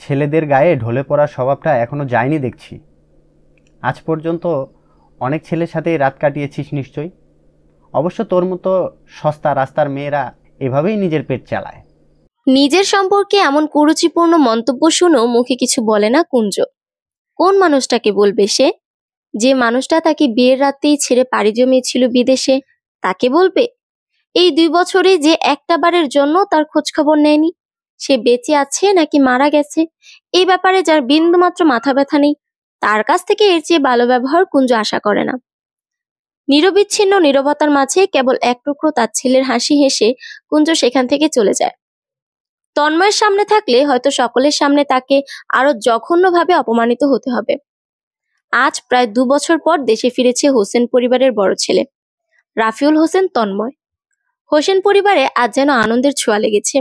ছেলেদের গায়ে ঢলে পড়ার স্বভাবটা এখনো যায়নি দেখছি। আজ পর্যন্ত অনেক ছেলের সাথেই রাত কাটিয়েছিস নিশ্চয়ই। অবশ্য তোর মতো সস্তা রাস্তার মেয়েরা এভাবেই নিজের পেট চালায়। নিজের সম্পর্কে এমন কুরুচিপূর্ণ মন্তব্য শুনেও মুখে কিছু বলে না কুঞ্জ। কোন মানুষটাকে বলবে সে? যে মানুষটা তাকে বিয়ের রাতেই ছেড়ে পাড়ি জমিয়েছিল বিদেশে, তাকে বলবে? এই 2 বছরে যে একটা বারের জন্য তার খোঁজ খবর নেয়নি, সে বেঁচে আছে নাকি মারা গেছে এই ব্যাপারে যার বিন্দুমাত্র মাথা ব্যথা নেই, তার কাছ থেকে এর চেয়ে ভালো ব্যবহার কুঞ্জ আশা করে না। নিরবিচ্ছিন্ন নীরবতার মাঝে কেবল এক টুকরো তার ছেলের হাসি হেসে কুঞ্জ সেখান থেকে চলে যায়। তন্ময়ের সামনে থাকলে হয়তো সকলের সামনে তাকে আরো জঘন্যভাবে অপমানিত হতে হবে। আজ প্রায় 2 বছর পর দেশে ফিরেছে হোসেন পরিবারের বড় ছেলে রাফিউল হোসেন তন্ময়। হোসেন পরিবারে আজ যেন আনন্দের ছোঁয়া লেগেছে।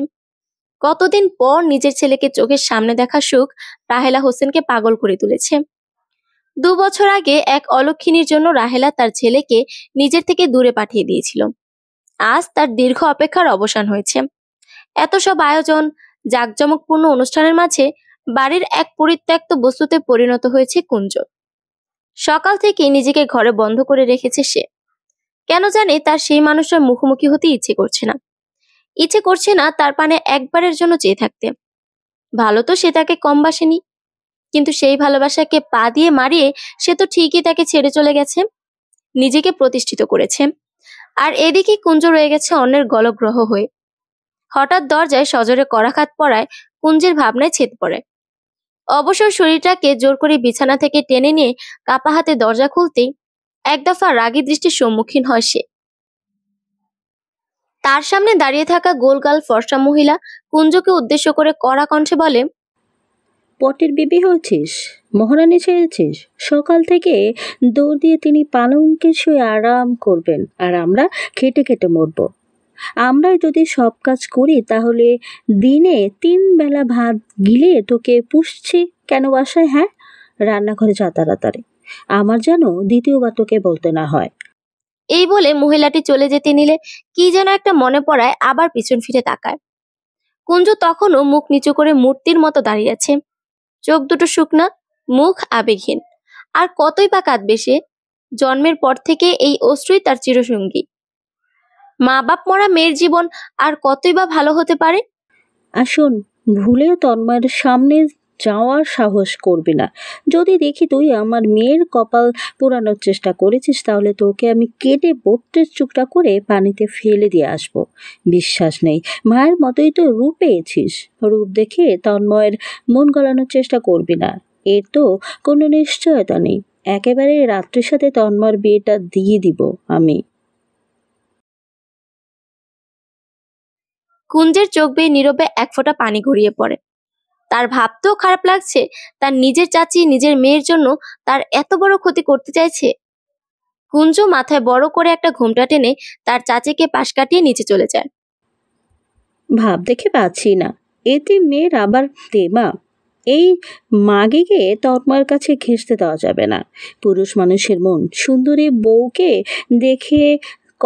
কতদিন পর নিজের ছেলেকে চোখের সামনে দেখা সুখ রাহেলা হোসেনকে পাগল করে তুলেছে। 2 বছর আগে এক অলক্ষিণীর জন্য রাহেলা তার ছেলেকে নিজের থেকে দূরে পাঠিয়ে দিয়েছিল। আজ তার দীর্ঘ অপেক্ষার অবসান হয়েছে। এত সব আয়োজন, জাঁকজমকপূর্ণ অনুষ্ঠানের মাঝে বাড়ির এক পরিত্যক্ত বস্তুতে পরিণত হয়েছে কুঞ্জ। সকাল থেকে নিজেকে ঘরে বন্ধ করে রেখেছে সে। কেন জানে তার সেই মানুষটার মুখোমুখি হতে ইচ্ছে করছে না তার পানে একবারের জন্য চেয়ে থাকতে। ভালো তো সে তাকে কম বাসেনি, কিন্তু সেই ভালোবাসাকে পা দিয়ে মারিয়ে সে তো ঠিকই তাকে ছেড়ে চলে গেছে, নিজেকে প্রতিষ্ঠিত করেছে। আর এদিকে কুঞ্জ রয়ে গেছে অন্যের গলগ্রহ হয়ে। হঠাৎ দরজায় সজোরে করাঘাত পড়ায় কুঞ্জের ভাবনায় ছেদ পড়ে। অবসর শরীরটাকে জোর করে বিছানা থেকে টেনে নিয়ে কাপা হাতে দরজা খুলতেই এক দফা রাগী দৃষ্টির সম্মুখীন হয় সে। তার সামনে দাঁড়িয়ে থাকা গোলগাল ফর্সা মহিলা কুঞ্জকে উদ্দেশ্য করে কড়া কণ্ঠে বলে, পটের বিবি হয়েছিস, মহারানী ছেড়েছিস। সকাল থেকে দৌড় দিয়ে তিনি পালঙ্কে শুয়ে আরাম করবেন, আর আমরা খেটে খেটে মরব। আমরাই যদি সব কাজ করি তাহলে দিনে 3 বেলা ভাত গিলে তোকে পুষছি কেন বাসায়? হ্যাঁ, রান্নাঘরে যা তাড়াতাড়ি, আমার যেন দ্বিতীয়বার তোকে বলতে না হয়। এই বলে মহিলাটি চলে যেতে নিলে কি যেন একটা মনে পড়ায় আবার পিছন ফিরে তাকায়। কুঞ্জ তখনও মুখ নিচু করে মূর্তির মতো দাঁড়িয়ে আছে, চোখ দুটো শুকনা, মুখ আবেগহীন। আর কতই বা কাঁদবে সে? জন্মের পর থেকে এই অশ্রুই তার চিরসঙ্গী। মা বাপ মরা মেয়ের জীবন আর কতই বা ভালো হতে পারে? আসুন, ভুলেও তন্ময়ের সামনে যাওয়ার সাহস করবি না। যদি দেখি তুই আমার মেয়ের কপাল পোড়ানোর চেষ্টা করেছিস তাহলে তোকে আমি কেটে 32 টুকরা করে পানিতে ফেলে দিয়ে আসবো। বিশ্বাস নেই? মায়ের মতোই তো রূপ পেয়েছিস। রূপ দেখে তন্ময়ের মন গলানোর চেষ্টা করবি না, এর তো কোনো নিশ্চয়তা নেই। একেবারে রাত্রির সাথে তন্ময়ের বিয়েটা দিয়ে দিব আমি। কুঞ্জের চোখ বেয়ে নীরবে এক ফোঁটা পানি গড়িয়ে পড়ে। তার ভাবতেও খারাপ লাগছে, তার নিজের চাচি নিজের মেয়ের জন্য তার এত বড় ক্ষতি করতে চাইছে। কুঞ্জ মাথায় বড় করে একটা ঘোমটা টেনে তার চাচিকে পাশ কাটিয়ে নিচে চলে যায়। ভাব দেখে পাচ্ছি না, এতে মেয়ের আবার তেমা। এই মাগিকে তন্ময়ের কাছে ঘেঁষতে দেওয়া যাবে না। পুরুষ মানুষের মন সুন্দরী বউকে দেখে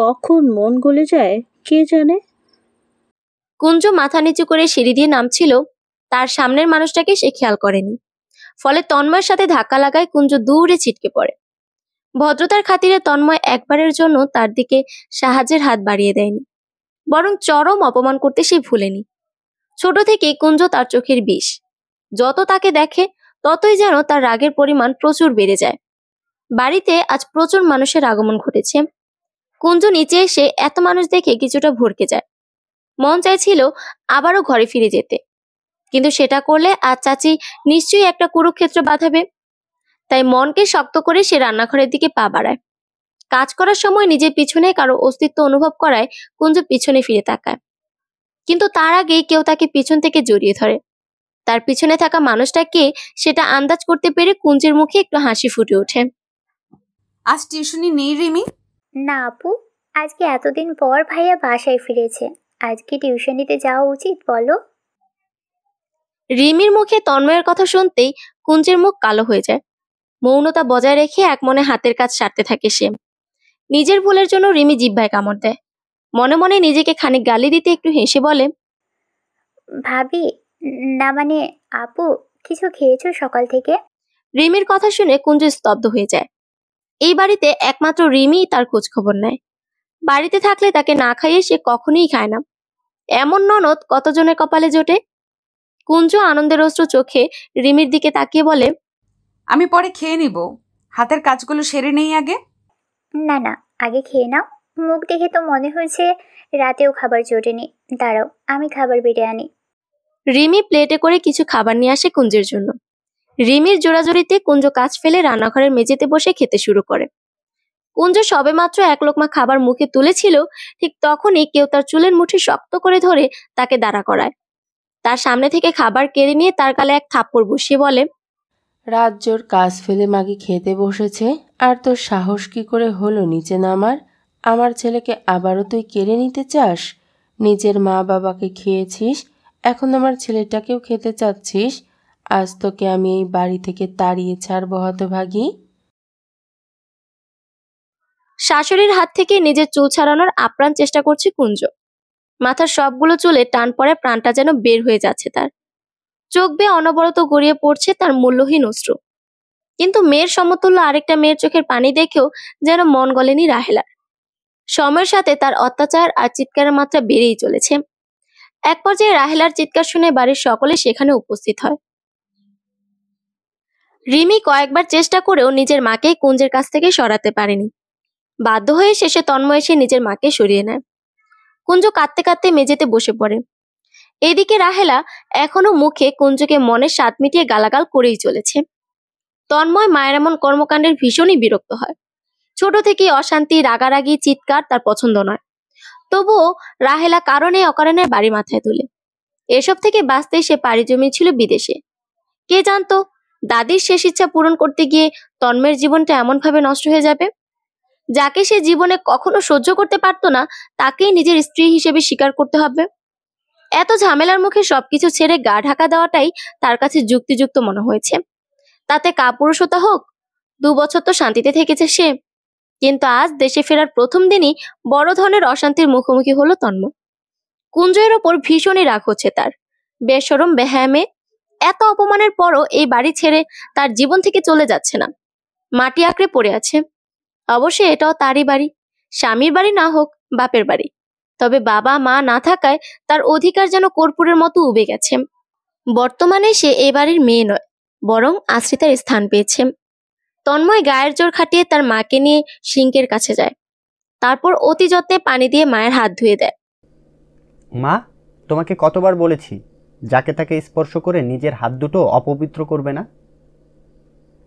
কখন মন গলে যায় কে জানে। কুঞ্জ মাথা নিচু করে সিঁড়ি দিয়ে নামছিল, তার সামনের মানুষটাকে সে খেয়াল করেনি। ফলে তন্ময়ের সাথে ধাক্কা লাগায় কুঞ্জ দূরে ছিটকে পড়ে। ভদ্রতার খাতিরে তন্ময় একবারের জন্য তার দিকে সাহায্যের হাত বাড়িয়ে দেয়নি, বরং চরম অপমান করতে সে ভুলেনি। ছোট থেকে কুঞ্জ তার চোখের বিষ। যত তাকে দেখে ততই যেন তার রাগের পরিমাণ প্রচুর বেড়ে যায়। বাড়িতে আজ প্রচুর মানুষের আগমন ঘটেছে। কুঞ্জ নিচে এসে এত মানুষ দেখে কিছুটা ভড়কে যায়। মন চাইছিল আবারও ঘরে ফিরে যেতে, কিন্তু সেটা করলে আজ চাচি নিশ্চয়ই একটা কুরুক্ষেত্র বাঁধাবে। তাই মনকে শক্ত করে সে রান্নাঘরের দিকে পা বাড়ায়। কাজ করার সময় নিজের পিছনে কারো অস্তিত্ব অনুভব করায় কুঞ্জ পিছনে ফিরে তাকায়, কিন্তু তার আগেই কেউ তাকে পিছন থেকে জড়িয়ে ধরে। তার পিছনে থাকা মানুষটা কে সেটা আন্দাজ করতে পেরে কুঞ্জের মুখে একটু হাসি ফুটে ওঠে। আজ টিউশনি নেই রিমি? না আপু, আজকে এতদিন পর ভাইয়া বাসায় ফিরেছে, আজকে টিউশনিতে যাওয়া উচিত বলো? রিমির মুখে তন্ময়ের কথা শুনতেই কুঞ্জের মুখ কালো হয়ে যায়। মৌনতা বজায় রেখে এক মনে হাতের কাজ সারতে থাকে সে। নিজের ভুলের জন্য রিমি জিহ্বায় কামড় দেয়। মনে মনে নিজেকে খানিক গালি দিতে একটু হেসে বলে, ভাবি, না মানে আপু, কিছু খেয়েছো সকাল থেকে? রিমির কথা শুনে কুঞ্জ স্তব্ধ হয়ে যায়। এই বাড়িতে একমাত্র রিমিই তার খোঁজ খবর নেয়। বাড়িতে থাকলে তাকে না খাইয়ে সে কখনোই খায় না। এমন ননদ কতজনের কপালে জোটে। কুঞ্জ আনন্দের অশ্রু চোখে রিমির দিকে তাকিয়ে বলে, আমি পরে খেয়ে নিব, হাতের কাজগুলো সেরে নেই আগে। না না, আগে খেয়ে নাও। মুখ দেখে তো মনে হয়েছে রাতেও খাবার জোটেনি। দাঁড়াও, আমি খাবার বেড়ে আনি। রিমি প্লেটে করে কিছু খাবার নিয়ে আসে কুঞ্জের জন্য। রিমির জোড়াজোড়িতে কুঞ্জ কাজ ফেলে রান্নাঘরের মেঝেতে বসে খেতে শুরু করে। কুঞ্জ সবেমাত্র এক লোকমা খাবার মুখে তুলেছিল, ঠিক তখনই কেউ তার চুলের মুঠি শক্ত করে ধরে তাকে দাঁড়া করায়। তার সামনে থেকে খাবার কেড়ে নিয়ে তার গালে এক থাপ্পড় বসিয়ে বলে, রাত জোর কাজ ফেলে মাগি খেতে বসেছে, আর তোর সাহস কি করে হলো নিচে নামার? আমার ছেলেকে আবারও তুই কেড়ে নিতে চাস? নিজের মা বাবাকে খেয়েছিস, এখন আমার ছেলেটাকেও খেতে চাচ্ছিস? আজ তোকে আমি এই বাড়ি থেকে তাড়িয়ে ছাড়বো হতভাগী। শাশুড়ির হাত থেকে নিজের চুল ছাড়ানোর আপ্রাণ চেষ্টা করছে কুঞ্জ। মাথার সবগুলো চুলে টান পড়ে, প্রাণটা যেন বের হয়ে যাচ্ছে তার। চোখ বেয়ে অনবরত গড়িয়ে পড়ছে তার মূল্যহীন অশ্রু। কিন্তু মেয়ের সমতুল্য আরেকটা মেয়ের চোখের পানি দেখেও যেন মন গলেনি রাহেলার। সময়ের সাথে তার অত্যাচার আর চিৎকারের মাত্রা বেড়েই চলেছে। এক পর্যায়ে রাহেলার চিৎকার শুনে বাড়ির সকলে সেখানে উপস্থিত হয়। রিমি কয়েকবার চেষ্টা করেও নিজের মাকে কুঞ্জের কাছ থেকে সরাতে পারেনি। বাধ্য হয়ে শেষে তন্ময় এসে নিজের মাকে সরিয়ে নেয়। কুঞ্জ কাঁদতে কাঁদতে মেঝেতে বসে পড়ে। এদিকে রাহেলা এখনো মুখে কুঞ্জকে মনের স্বাদ মিটিয়ে গালাগাল করেই চলেছে। তন্ময় মায়ের এমন কর্মকাণ্ডের ভীষণই বিরক্ত হয়। ছোট থেকেই অশান্তি, রাগারাগি, চিৎকার তার পছন্দ নয়। তবুও রাহেলা কারণে অকারণে বাড়ি মাথায় তোলে। এসব থেকে বাঁচতে সে পাড়ি জমিয়েছিল বিদেশে। কে জানতো দাদির শেষ ইচ্ছা পূরণ করতে গিয়ে তন্ময়ের জীবনটা এমন ভাবে নষ্ট হয়ে যাবে। যাকে সে জীবনে কখনো সহ্য করতে পারতো না, তাকেই নিজের স্ত্রী হিসেবে স্বীকার করতে হবে। এত ঝামেলার মুখে সবকিছু ছেড়ে গা ঢাকা দেওয়াটাই তার কাছে যুক্তিযুক্ত মনে হয়েছে। তাতে কাপুরুষতা হোক, 2 বছর তো শান্তিতে থেকেছে সে। কিন্তু আজ দেশে ফেরার প্রথম দিনই বড় ধরনের অশান্তির মুখোমুখি হলো তন্ময়। কুঞ্জয়ের ওপর ভীষণই রাগ হচ্ছে তার। বেশরম বেহায়া মেয়ে, এত অপমানের পরও এই বাড়ি ছেড়ে তার জীবন থেকে চলে যাচ্ছে না, মাটি আঁকড়ে পড়ে আছে। অবশ্যই এটাও তারই বাড়ি, স্বামীর বাড়ি না হোক বাপের বাড়ি, তবে বাবা মা না থাকায় তার অধিকার যেন কর্পূরের মতো উবে গেছে। বর্তমানে সে এ বাড়ির মেয়ে নয়, বরং আশ্রিতার স্থান পেয়েছে। তন্ময় গায়ের জোর খাটিয়ে তার মাকে নিয়ে সিঙ্কের কাছে যায়। তারপর অতি যত্নে পানি দিয়ে মায়ের হাত ধুয়ে দেয়। মা, তোমাকে কতবার বলেছি যাকে তাকে স্পর্শ করে নিজের হাত দুটো অপবিত্র করবে না।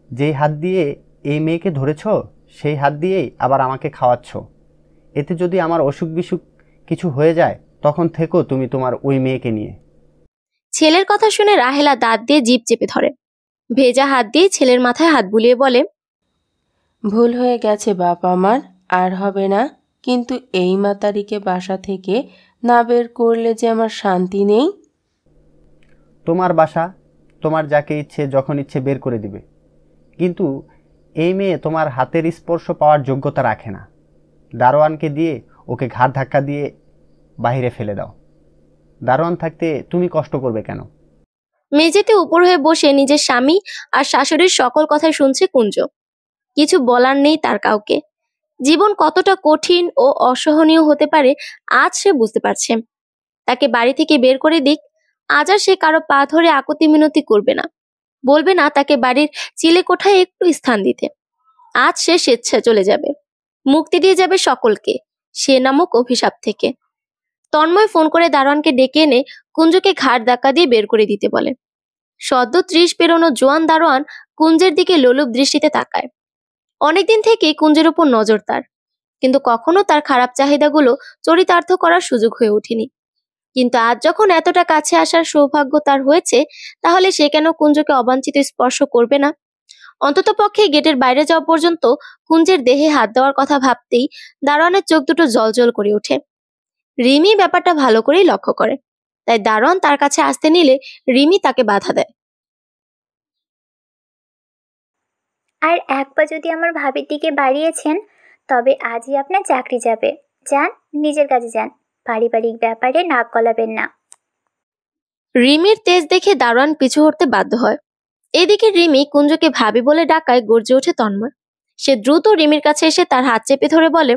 যেই হাত দিয়ে এই মেয়েকে ধরেছ, সেই হাত দিয়েই আবার আমাকে খাওয়াচ্ছ। এতে যদি আমার অসুখ বিসুখ কিছু হয়ে যায়, তখন থেকো তুমি তোমার ওই মেয়েকে নিয়ে। ছেলের কথা শুনে রাহেলা দাঁত দিয়ে জিভ চেপে ধরে। ভেজা হাত দিয়ে ছেলের মাথায় হাত বুলিয়ে বলে, ভুল হয়ে গেছে বাপ আমার, আর হবে না। কিন্তু এই মাতারিকে বাসা থেকে না বের করলে যে আমার শান্তি নেই। তোমার বাসা, তোমার যাকে ইচ্ছে যখন ইচ্ছে বের করে দিবে, কিন্তু এই মেয়ে তোমার হাতের স্পর্শ পাওয়ার যোগ্যতা রাখে না। দারোয়ানকে দিয়ে ওকে ঘাড় ধাক্কা দিয়ে বাইরে ফেলে দাও। দারোয়ান থাকতে তুমি কষ্ট করবে কেন? মেঝেতে উপর হয়ে বসে নিজের স্বামী আর শাশুড়ির সকল কথাই শুনছে কুঞ্জ। কিছু বলার নেই তার কাউকে। জীবন কতটা কঠিন ও অসহনীয় হতে পারে আজ সে বুঝতে পারছে। তাকে বাড়ি থেকে বের করে দিক, আজ আর সে কারো পা ধরে আকুতি মিনতি করবে না, বলবে না তাকে বাড়ির চিলে কোঠায় একটু স্থান দিতে। আজ সে স্বেচ্ছায় চলে যাবে, মুক্তি দিয়ে যাবে সকলকে সে নামক অভিশাপ থেকে। তন্ময় ফোন করে দারোয়ানকে ডেকে এনে কুঞ্জকে ঘাড় ধাক্কা দিয়ে বের করে দিতে বলে। সদ্য 30 পেরোনো জোয়ান দারোয়ান কুঞ্জের দিকে লোলুপ দৃষ্টিতে তাকায়। অনেকদিন থেকেই কুঞ্জের উপর নজর তার, কিন্তু কখনো তার খারাপ চাহিদাগুলো চরিতার্থ করার সুযোগ হয়ে ওঠেনি। কিন্তু আজ যখন এতটা কাছে আসার সৌভাগ্য তার হয়েছে, তাহলে সে কেন কুঞ্জকে অবাঞ্ছিত স্পর্শ করবে না? অন্ততপক্ষে গেটের বাইরে যাওয়া পর্যন্ত কুঞ্জের দেহে হাত দেওয়ার কথা ভাবতেই দারোয়ানের চোখ দুটো জলজল করে ওঠে। রিমি ব্যাপারটা ভালো করেই লক্ষ্য করে, তাই দারোয়ান তার কাছে আসতে নিলে রিমি তাকে বাধা দেয়। আর এক পা যদি আমার ভাবির দিকে বাড়িয়েছেন, তবে আজই আপনার চাকরি যাবে। যান, নিজের কাজে যান, পারিবারিক ব্যাপারে নাক গলাবেন না। রিমির তেজ দেখে দারোয়ান পিছু হটতে বাধ্য হয়। এদিকে রিমি কুঞ্জকে ভাবি বলে ডাকায় গর্জে ওঠে তন্ময়। সে দ্রুত রিমির কাছে এসে তার হাত চেপে ধরে বলে,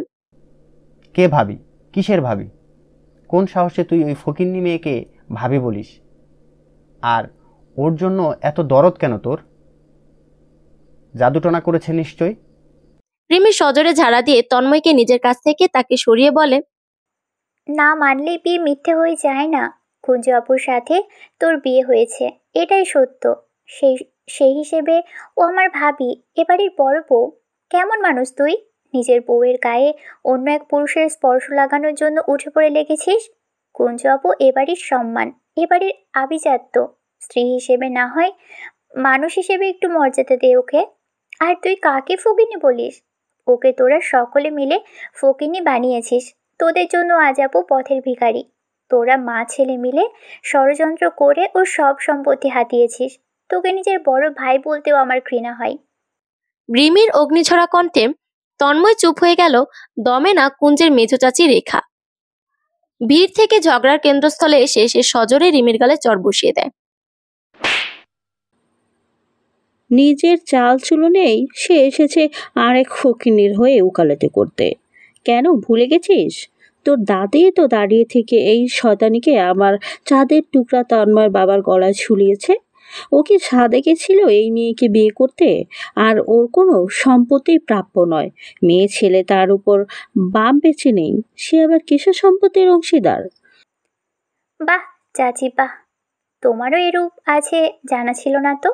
কে ভাবি? কিসের ভাবি? কোন সাহসে তুই ওই ফকিন্নি মেয়েকে ভাবি বলিস? আর ওর জন্য এত দরদ কেন তোর? জাদুটনা করেছে নিশ্চয়। রিমি সজোরে ঝাড়া দিয়ে তন্ময়কে নিজের কাছ থেকে তাকে সরিয়ে বলে, না মানলেই বিয়ে মিথ্যে হয়ে যায় না। কুঞ্জ আপুর সাথে তোর বিয়ে হয়েছে, এটাই সত্য। সেই সেই হিসেবে ও আমার ভাবি, এবাড়ির বড় বউ। কেমন মানুষ তুই? নিজের বউয়ের গায়ে অন্য এক পুরুষের স্পর্শ লাগানোর জন্য উঠে পড়ে লেগেছিস। কুঞ্জ আপু এবাড়ির সম্মান, এবাড়ির আভিজাত্য। স্ত্রী হিসেবে না হয়, মানুষ হিসেবে একটু মর্যাদা দে ওকে। আর তুই কাকে ফকিনি বলিস? ওকে তোরা সকলে মিলে ফকিনি বানিয়েছিস। তোদের জন্য আজ আপু পথের ভিখারি। তোরা মা ছেলে মিলে ষড়যন্ত্র করে ওর সব সম্পত্তি হাতিয়েছিস। তোকে নিজের বড় ভাই বলতেও আমার ঘৃণা হয়। রিমির অগ্নিঝরা কণ্ঠে তন্ময় চুপ হয়ে গেল। দমে না কুঞ্জের মেজো চাচি রেখা। ভিড় থেকে ঝগড়ার কেন্দ্রস্থলে এসে সে সজোরে রিমির গালে চড় বসিয়ে দেয়। নিজের চাল চুলো নেই, সে এসেছে আরেক ফকিনীর হয়ে উকালতি করতে। কেন ভুলে গেছিস? তোর দাদি তো দাঁড়িয়ে থেকে এই শয়তানিকে আমার চাঁদের টুকরা তন্ময়ের বাবার গলায় ঝুলিয়েছে। ও কি সাধে গেছিল এই মেয়েকে বিয়ে করতে? আর ওর কোনো সম্পত্তি প্রাপ্য নয়। মেয়ে ছেলে তার উপর বাপ বেঁচে নেই, সে আবার কিসের সম্পত্তির অংশীদার? বাহ চাচি বাহ, তোমারও এরূপ আছে জানা ছিল না তো।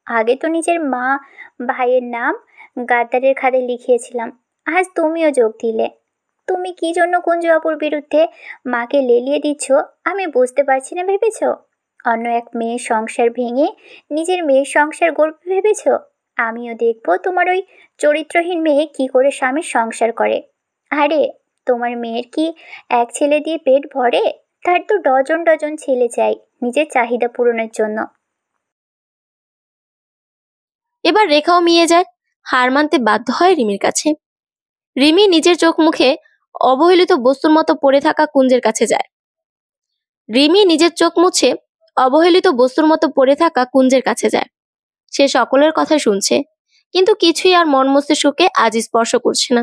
আগে তো নিজের মা ভাইয়ের নাম গাদ্দারের খাতে লিখিয়েছিলাম, আজ তুমিও যোগ দিলে। তুমি কি জন্য কুঞ্জু আপুর বিরুদ্ধে মাকে লেলিয়ে দিচ্ছ আমি বুঝতে পারছি না ভেবেছ? অন্য এক মেয়ের সংসার ভেঙে নিজের মেয়ের সংসার গড়বে ভেবেছ? আমিও দেখব তোমার ওই চরিত্রহীন মেয়ে কি করে স্বামীর সংসার করে। আরে তোমার মেয়ের কি এক ছেলে দিয়ে পেট ভরে? তার তো ডজন ডজন ছেলে চাই নিজের চাহিদা পূরণের জন্য। এবার রেখাও মিয়ে যায়। হার মানতে বাধ্য হয় রিমির কাছে। রিমি নিজের চোখ মুখে অবহেলিত বস্তুর মতো পড়ে থাকা কুঞ্জের কাছে যায়। রিমি নিজের চোখ মুছে অবহেলিত বস্তুর মতো পড়ে থাকা কুঞ্জের কাছে যায়। সে সকলের কথা শুনছে, কিন্তু কিছুই আর মন মস্তিষ্ককে আজ স্পর্শ করছে না।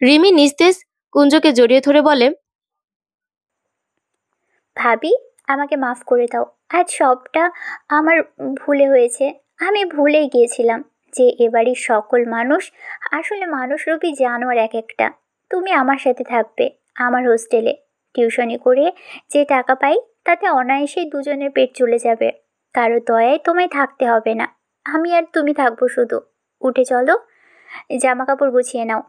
রিমি নিস্তেজ কুঞ্জকে জড়িয়ে ধরে বলে, ভাবি আমাকে মাফ করে দাও, আজ সবটা আমার ভুলে হয়েছে। আমি ভুলেই গিয়েছিলাম যে এবাড়ির সকল মানুষ আসলে মানুষরূপী জানোয়ার এক একটা। তুমি আমার সাথে থাকবে আমার হোস্টেলে। টিউশনি করে যে টাকা পাই তাতে অনায়াসেই দুজনের পেট চলে যাবে। কারো দয়ায় তোমায় থাকতে হবে না, আমি আর তুমি থাকবো শুধু। উঠে চলো, জামা কাপড় গুছিয়ে নাও।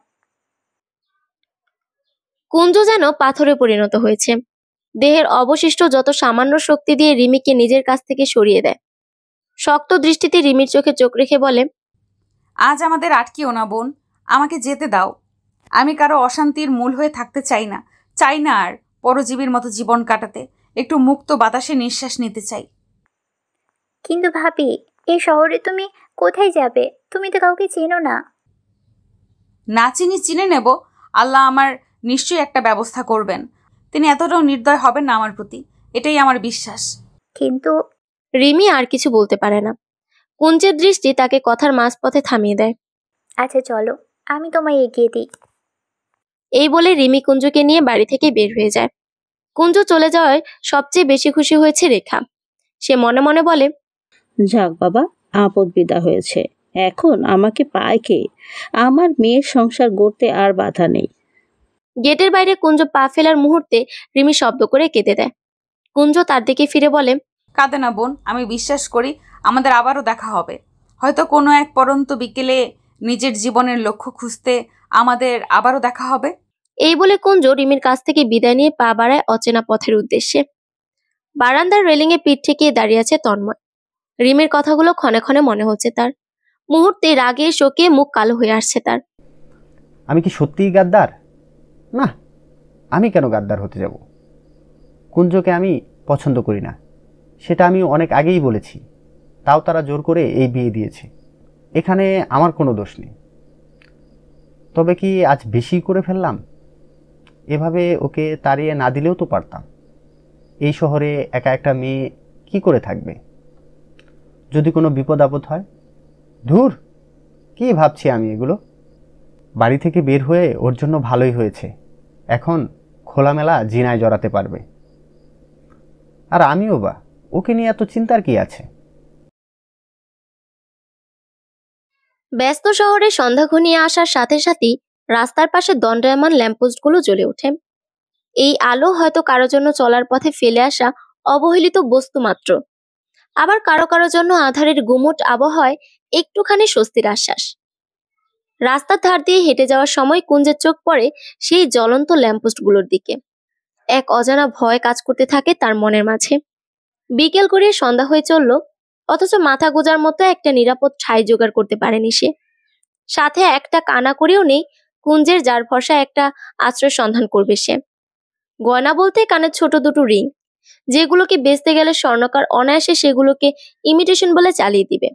কুঞ্জ যেন পাথরে পরিণত হয়েছে। দেহের অবশিষ্ট যত সামান্য শক্তি দিয়ে রিমিকে নিজের কাছ থেকে সরিয়ে দেয়। শক্ত দৃষ্টিতে রিমির চোখে চোখ রেখে বলে, আজ আমাদের আটকিও না বোন, আমাকে যেতে দাও। আমি কারো অশান্তির মূল হয়ে থাকতে চাই না আর পরজীবীর মতো জীবন কাটাতে। একটু মুক্ত বাতাসে নিঃশ্বাস নিতে চাই। কিন্তু ভাবি, এই শহরে তুমি কোথায় যাবে? তুমি তো কাউকে চেনো না। না চিনে নেব। আল্লাহ আমার নিশ্চয়ই একটা ব্যবস্থা করবেন। তিনি এতটাও নির্দয় হবেন না আমার প্রতি, এটাই আমার বিশ্বাস। কিন্তু রিমি আর কিছু বলতে পারে না। কুঞ্জের দৃষ্টি তাকে কথার মাঝপথে থামিয়ে দেয়। আচ্ছা চলো, আমি তোমায় এগিয়ে দিই। এই বলে রিমি কুঞ্জকে নিয়ে বাড়ি থেকে বের হয়ে যায়। কুঞ্জ চলে যাওয়ায় সবচেয়ে বেশি খুশি হয়েছে রেখা। সে মনে মনে বলে, যাক বাবা, আপদ বিদা হয়েছে। এখন আমাকে পায় কে? আমার মেয়ের সংসার গড়তে আর বাধা নেই। গেটের বাইরে কুঞ্জ পা ফেলার মুহূর্তে রিমি শব্দ করে কেঁদে দেয়। কুঞ্জ তার দিকে ফিরে বলে, কাঁদে না বোন, আমি বিশ্বাস করি আমাদের আবারও দেখা হবে। হয়তো কোনো এক পরন্ত বিকেলে নিজের জীবনের লক্ষ্য খুঁজতে আমাদের আবারও দেখা হবে। এই বলে কুঞ্জ রিমির কাছ থেকে বিদায় নিয়ে পা বাড়ায় অচেনা পথের উদ্দেশ্যে। বারান্দার রেলিং এ পিঠ ঠেকিয়ে দাঁড়িয়ে আছে তন্ময়। রিমির কথাগুলো ক্ষণে ক্ষণে মনে হচ্ছে তার। মুহূর্তে রাগে শোকে মুখ কালো হয়ে আসছে তার। আমি কি সত্যিই গাদ্দার? না, আমি কেন গাদ্দার হতে যাব? কুঞ্জকে আমি পছন্দ করি না, সেটা আমি অনেক আগেই বলেছি। তাও তারা জোর করে এই বিয়ে দিয়েছে। এখানে আমার কোনো দোষ নেই। তবে কি আজ বেশি করে ফেললাম? এভাবে ওকে তাড়িয়ে না দিলেও তো পারতাম। এই শহরে একা একটা মেয়ে কি করে থাকবে? যদি কোনো বিপদ আপদ হয়? ধুর, কি ভাবছি আমি এগুলো? বাড়ি থেকে বের হয়ে ওর জন্য ভালোই হয়েছে, এখন খোলামেলা জিনায় জড়াতে পারবে। আর আমিও বা, ওকে নিয়ে এত চিন্তার কি আছে? ব্যস্ত শহরে সন্ধ্যা ঘনিয়ে আসার সাথে সাথেই রাস্তার পাশে দণ্ডায়মান ল্যাম্পপোস্টগুলো জ্বলে ওঠে। এই আলো হয়তো কারো জন্য চলার পথে ফেলে আসা অবহেলিত বস্তু মাত্র, আবার কারো কারো জন্য আধারের গুমোট আবহাওয়ায় একটুখানি স্বস্তির আশ্বাস। রাস্তার ধার দিয়ে হেঁটে যাওয়ার সময় কুঞ্জের চোখ পড়ে সেই জ্বলন্ত ল্যাম্পপোস্টগুলোর দিকে। এক অজানা ভয় কাজ করতে থাকে তার মনের মাঝে। বিকেল গড়িয়ে সন্ধ্যা হয়ে চলল, অথচ মাথা গোজার মতো একটা নিরাপদ ঠাঁই জোগাড় করতে পারেনি সে। সাথে একটা কানা করেও নেই কুঞ্জের, যার ভরসা একটা আশ্রয় সন্ধান করবে সে। গয়না বলতে কানের ছোট দুটো রিং, যেগুলোকে বেচতে গেলে স্বর্ণকার অনায়াসে সেগুলোকে ইমিটেশন বলে চালিয়ে দিবে।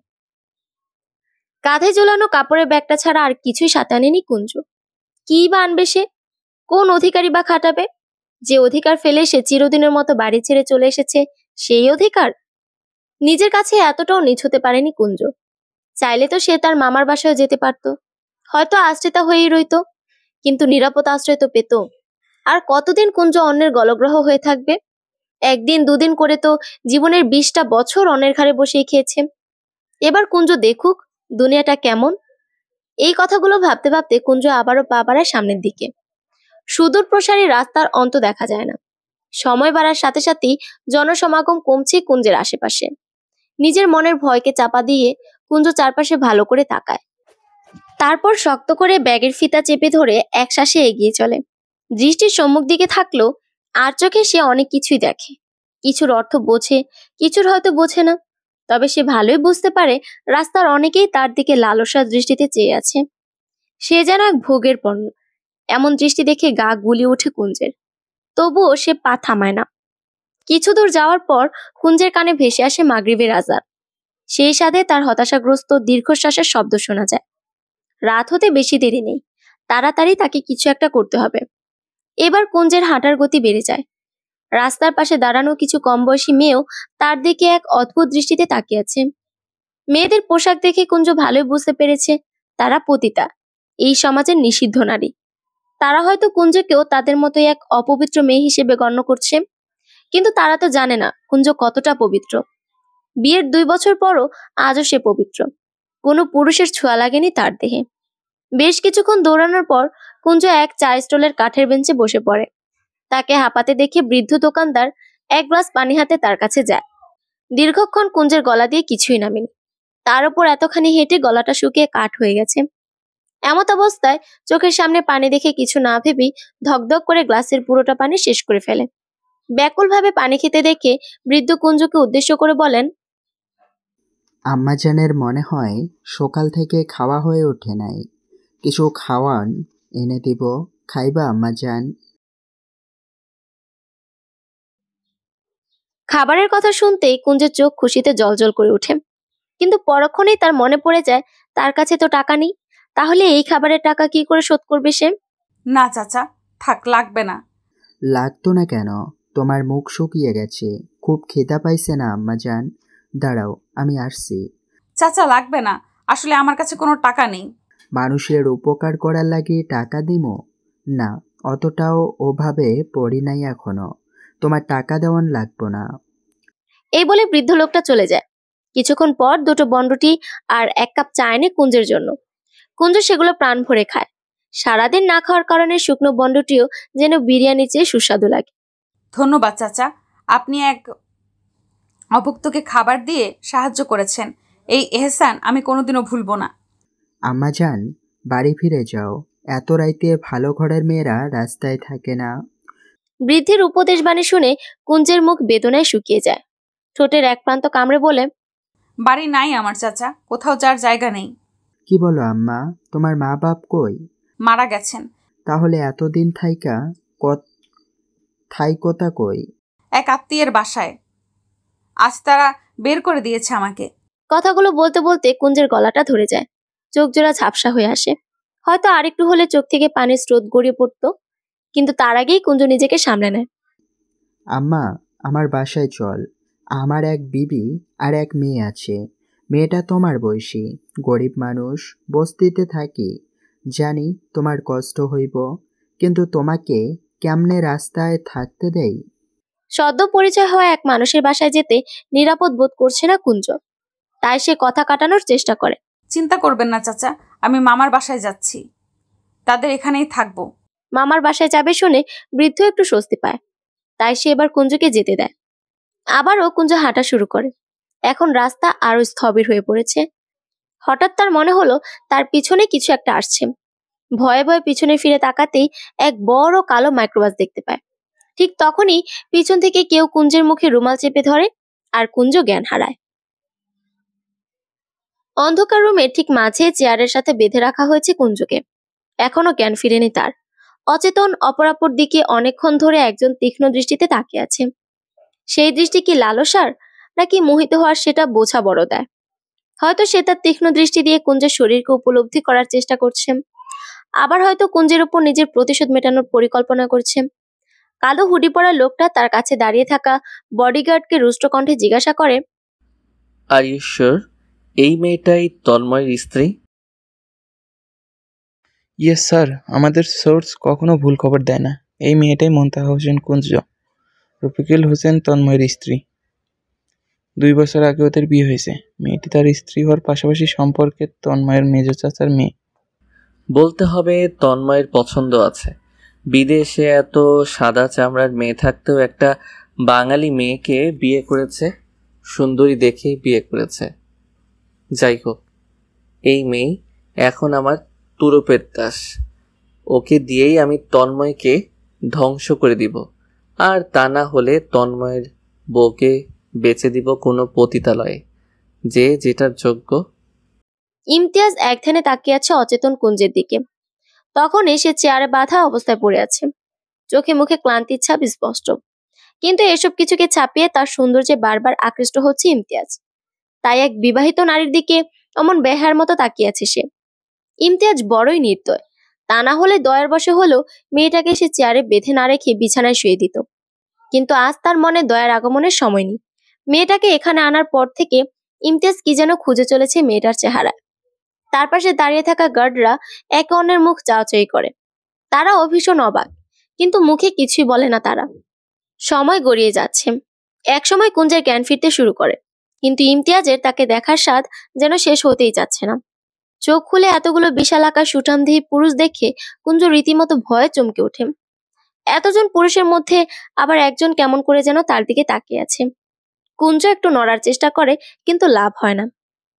কাঁধে ঝোলানো কাপড়ের ব্যাগটা ছাড়া আর কিছুই সাথে আনেনি কুঞ্জ। কি বা আনবে সে? কোন অধিকারী বা খাটাবে? যে অধিকার ফেলে সে চিরদিনের মতো বাড়ি ছেড়ে চলে এসেছে, সেই অধিকার? নিজের কাছে এতটাও নিচ হতে পারেনি কুঞ্জ। চাইলে তো সে তার মামার বাসায় যেতে পারত, হয়তো আশ্রিতা হয়েই রইত, কিন্তু নিরাপদ আশ্রয় তো পেত। আর কতদিন কুঞ্জ অন্যের গলগ্রহ হয়ে থাকবে? একদিন দুদিন করে তো জীবনের 20টা বছর অন্যের ঘাড়ে বসেই খেয়েছে। এবার কুঞ্জ দেখুক দুনিয়াটা কেমন। এই কথাগুলো ভাবতে ভাবতে কুঞ্জ আবারও পা বাড়ায় সামনের দিকে। সুদূর প্রসারী রাস্তার অন্ত দেখা যায় না। সময় বাড়ার সাথে সাথেই জনসমাগম কমছে কুঞ্জের আশেপাশে। নিজের মনের ভয়কে চাপা দিয়ে কুঞ্জ চারপাশে ভালো করে তাকায়, তারপর শক্ত করে ব্যাগের ফিতা চেপে ধরে একশ্বাসে এগিয়ে চলে। দৃষ্টির সম্মুখ দিকে থাকলেও আর চোখে সে অনেক কিছুই দেখে। কিছুর অর্থ বোঝে, কিছুর হয়তো বোঝে না, তবে সে ভালোই বুঝতে পারে রাস্তার অনেকেই তার দিকে লালসার দৃষ্টিতে চেয়ে আছে। সে যেন এক ভোগের পণ্য, এমন দৃষ্টি দেখে গা গুলিয়ে ওঠে কুঞ্জের। তবুও সে পা থামায় না। কিছু দূর যাওয়ার পর কুঞ্জের কানে ভেসে আসে মাগরিবের আজান। সেই সাথে তার হতাশাগ্রস্ত দীর্ঘশ্বাসের শব্দ শোনা যায়। রাত হতে বেশি দেরি নেই, তাড়াতাড়ি তাকে কিছু একটা করতে হবে। এবার কুঞ্জের হাঁটার গতি বেড়ে যায়। রাস্তার পাশে দাঁড়ানো কিছু কম বয়সী মেয়েও তার দিকে এক অদ্ভুত দৃষ্টিতে তাকিয়ে আছে। মেয়েদের পোশাক দেখে কুঞ্জ ভালোই বুঝতে পেরেছে তারা পতিতা, এই সমাজের নিষিদ্ধ নারী। তারা হয়তো কুঞ্জকেও তাদের মতোই এক অপবিত্র মেয়ে হিসেবে গণ্য করছে, কিন্তু তারা তো জানে না কুঞ্জ কতটা পবিত্র। বিয়ের 2 বছর পরও আজও সে পবিত্র, কোনো পুরুষের ছোঁয়া লাগেনি তার দেহে। বেশ কিছুক্ষণ দৌড়ানোর পর কুঞ্জ এক চা স্টলের কাঠের বেঞ্চে বসে পড়ে। তাকে হাঁপাতে দেখে বৃদ্ধ দোকানদার এক গ্লাস পানি হাতে তার কাছে যায়। দীর্ঘক্ষণ কুঞ্জের গলা দিয়ে কিছুই নামেনি, তার উপর এতখানি হেঁটে গলাটা শুকিয়ে কাঠ হয়ে গেছে। এমত অবস্থায় চোখের সামনে পানি দেখে কিছু না ভেবেই ধকধক করে গ্লাসের পুরোটা পানি শেষ করে ফেলে। ব্যাকুলভাবে পানি খেতে দেখে বৃদ্ধ কুঞ্জকে উদ্দেশ্য করে বলেন, আম্মাজানের মনে হয় সকাল থেকে খাওয়া হয়ে ওঠে নাই, কিছু খাওয়ান এনে দিব, খাইবা আম্মাজান? খাবারের কথা শুনতেই কুঞ্জের চোখ খুশিতে জ্বলজ্বল করে ওঠে। কিন্তু পরক্ষণেই তার মনে পড়ে যায় তার কাছে তো টাকা নেই, তাহলে এই খাবারের টাকা কি করে শোধ করবে সে? না চাচা, থাক, লাগবে না। লাগতো না কেন? তোমার মুখ শুকিয়ে গেছে, খুব খিদা পাইছে না আম্মাজান? দাঁড়াও, আমি আসছি। চাচা, লাগবে না, আসলে আমার কাছে কোনো টাকা নেই। মানুষের উপকার করার লাগে টাকা দিমো? না, অতটাও ওভাবে পড়ি নাই এখনো, তোমার টাকা দেওয়ান লাগবো না। এই বলে বৃদ্ধ লোকটা চলে যায়। কিছুক্ষণ পর দুটো বনরুটি আর 1 কাপ চা এনে কুঞ্জের জন্য। কুঞ্জ সেগুলো প্রাণ ভরে খায়। সারাদিন না খাওয়ার কারণে শুকনো বনরুটিও যেন বিরিয়ানির চেয়ে সুস্বাদু লাগে। ধন্যবাদ চাচা, আপনি এক অভুক্তকে খাবার দিয়ে সাহায্য করেছেন, এই এহসান আমি কোনোদিনও ভুলবো না। আম্মাজান, বাড়ি ফিরে যাও, এত রাইতে ভালো ঘরের মেয়েরা রাস্তায় থাকে না। বৃদ্ধের উপদেশ বাণী শুনে কুঞ্জের মুখ বেদনায় শুকিয়ে যায়। ঠোঁটের এক প্রান্ত কামড়ে বলে, বাড়ি নাই আমার চাচা, কোথাও যার জায়গা নেই। কি বলো আম্মা, তোমার মা বাপ কই? মারা গেছেন। তাহলে এতদিন থাইকা থাইকোতা কই? এক আত্মীয়ের বাসায়, আজ তারা বের করে দিয়েছে আমাকে। কথাগুলো বলতে বলতে কুঞ্জের গলাটা ধরে যায়, চোখ জোড়া ঝাপসা হয়ে আসে। হয়তো আরেকটু হলে চোখ থেকে পানির স্রোত গড়িয়ে পড়তো, কিন্তু তার আগেই কুঞ্জ নিজেকে সামলে নেয়। আম্মা, আমার বাসায় চল, আমার এক বিবি আর এক মেয়ে আছে। মেয়েটা তোমার বয়সী, গরিব মানুষ, বস্তিতে থাকি। জানি তোমার কষ্ট হইব, কিন্তু তোমাকে কেমনে রাস্তায় থাকতে দেই? সদ্য পরিচয় হওয়া এক মানুষের বাসায় যেতে নিরাপদ বোধ করছে না কুঞ্জ, তাই সে কথা কাটানোর চেষ্টা করে। চিন্তা করবেন না চাচা, আমি মামার বাসায় যাচ্ছি, তাদের এখানেই থাকবো। মামার বাসায় যাবে শুনে বৃদ্ধ একটু স্বস্তি পায়, তাই সে এবার কুঞ্জকে যেতে দেয়। আবারও কুঞ্জ হাঁটা শুরু করে। এখন রাস্তা আরো স্থবির হয়ে পড়েছে। হঠাৎ তার মনে হলো তার পিছনে কিছু একটা আসছে। ভয়ে ভয়ে পিছনে ফিরে তাকাতেই এক বড় কালো মাইক্রোবাস দেখতে পায়। ঠিক তখনই পিছন থেকে কেউ কুঞ্জের মুখে রুমাল চেপে ধরে আর কুঞ্জ জ্ঞান হারায়। অন্ধকার রুমের ঠিক মাঝে চেয়ারের সাথে বেঁধে রাখা হয়েছে কুঞ্জকে। এখনো জ্ঞান ফিরেনি তার। অচেতন অপরাপর দিকে অনেকক্ষণ ধরে একজন তীক্ষ্ণ দৃষ্টিতে তাকিয়ে আছে। সেই দৃষ্টি কি লালসার নাকি মোহিত হওয়ার সেটা বোঝা বড় দেয়। হয়তো সে তার তীক্ষ্ণ দৃষ্টি দিয়ে কুঞ্জের শরীরকে উপলব্ধি করার চেষ্টা করছে, আবার হয়তো কুঞ্জের উপর নিজের প্রতিশোধ মেটানোর পরিকল্পনা করছে। কালো হুডি পরা লোকটা তার কাছে দাঁড়িয়ে থাকা বডিগার্ডকে রুষ্ট কণ্ঠে জিজ্ঞাসা করে, আর ইউ শিওর এই মেয়েটাই তন্ময়ের স্ত্রী? ইয়েস স্যার, আমাদের সোর্স কখনো ভুল খবর দেয় না। এই মেয়েটাই মুনতাহা হোসেন কুঞ্জ, রফিকুল হোসেন তন্ময়ের স্ত্রী। 2 বছর আগে ওদের বিয়ে হয়েছে। মেয়েটি তার স্ত্রী হওয়ার পাশাপাশি সম্পর্কে তন্ময়ের মেজ চাচার মেয়ে। বলতে হবে তন্ময়ের পছন্দ আছে। বিদেশে এত সাদা চামড়ার মেয়ে থাকতেও একটা বাঙালি মেয়েকে বিয়ে করেছে, সুন্দরী দেখেই বিয়ে করেছে। যাই হোক, এই মেয়ে এখন আমার তুরপের দাস। ওকে দিয়েই আমি তন্ময়কে ধ্বংস করে দিব, আর তা না হলে তন্ময়ের বউকে বেচে দিব কোনো পতিতালয়ে, যে যেটার যোগ্য। ইমতিয়াজ এক ধ্যানে তাকিয়ে আছে অচেতন কুঞ্জের দিকে। তখন সে চেয়ারে বাঁধা অবস্থায় পড়ে আছে। চোখে মুখে ক্লান্তির ছাপ স্পষ্ট, কিন্তু এসব কিছুকে ছাপিয়ে তার সৌন্দর্যে বারবার আকৃষ্ট হচ্ছে ইমতিয়াজ। তাই এক বিবাহিত নারীর দিকে অমন বেহার মতো তাকিয়ে আছে সে। ইমতিয়াজ বড়ই নির্দয়, তা না হলে দয়ার বশে হলেও মেয়েটাকে সে চেয়ারে বেঁধে না রেখে বিছানায় শুয়ে দিত। কিন্তু আজ তার মনে দয়ার আগমনের সময় নেই। মেয়েটাকে এখানে আনার পর থেকে ইমতিয়াজ কি যেন খুঁজে চলেছে মেয়েটার চেহারায়। তার পাশে দাঁড়িয়ে থাকা গার্ডরা একে অন্যের মুখ চাওয়াচাই করে। তারাও ভীষণ অবাক, কিন্তু মুখে কিছুই বলে না তারা। সময় গড়িয়ে যাচ্ছে। এক সময় কুঞ্জের জ্ঞান ফিরতে শুরু করে, কিন্তু ইমতিয়াজের তাকে দেখার স্বাদ যেন শেষ হতেই যাচ্ছে না। চোখ খুলে এতগুলো বিশাল আকার সুঠামদেহী পুরুষ দেখে কুঞ্জ রীতিমতো ভয়ে চমকে ওঠে। এতজন পুরুষের মধ্যে আবার একজন কেমন করে যেন তার দিকে তাকিয়ে আছে। কুঞ্জ একটু নড়ার চেষ্টা করে, কিন্তু লাভ হয় না।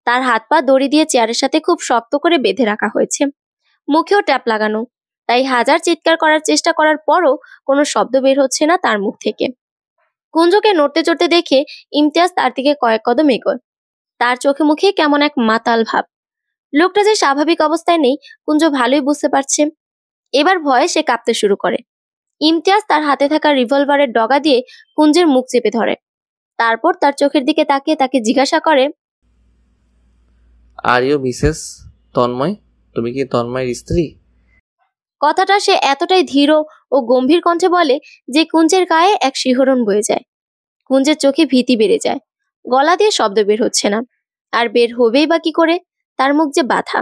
তার হাত পা দড়ি দিয়ে চেয়ারের সাথে খুব শক্ত করে বেঁধে রাখা হয়েছে। মুখেও ট্যাপ লাগানো, তাই হাজার চিৎকার করার চেষ্টা করার পরও কোনো শব্দ বের হচ্ছে না তার মুখ থেকে। কুঞ্জকে নড়তে চড়তে দেখে ইমতিয়াজ তার দিকে কয়েক কদম এগোয়। তার চোখে মুখে কেমন এক মাতাল ভাব। লোকটা যে স্বাভাবিক অবস্থায় নেই কুঞ্জ ভালোই বুঝতে পারছে। এবার ভয়ে সে কাঁপতে শুরু করে। ইমতিয়াজ তার হাতে থাকা রিভলভারের ডগা দিয়ে কুঞ্জের মুখ চেপে ধরে। তারপর তার চোখের দিকে তাকিয়ে তাকে জিজ্ঞাসা করে, আর ইউ মিসেস তন্ময়? তুমি কি তন্ময়ের স্ত্রী? কথাটা সে এতটাই ধীর ও গম্ভীর কণ্ঠে বলে যে কুঞ্জের গায়ে এক শিহরণ বয়ে যায়। কুঞ্জের চোখে ভীতি বেড়ে যায়। গলা দিয়ে শব্দ বের হচ্ছে না, আর বের হবেই বা কি করে? তার মুখ যে বাঁধা।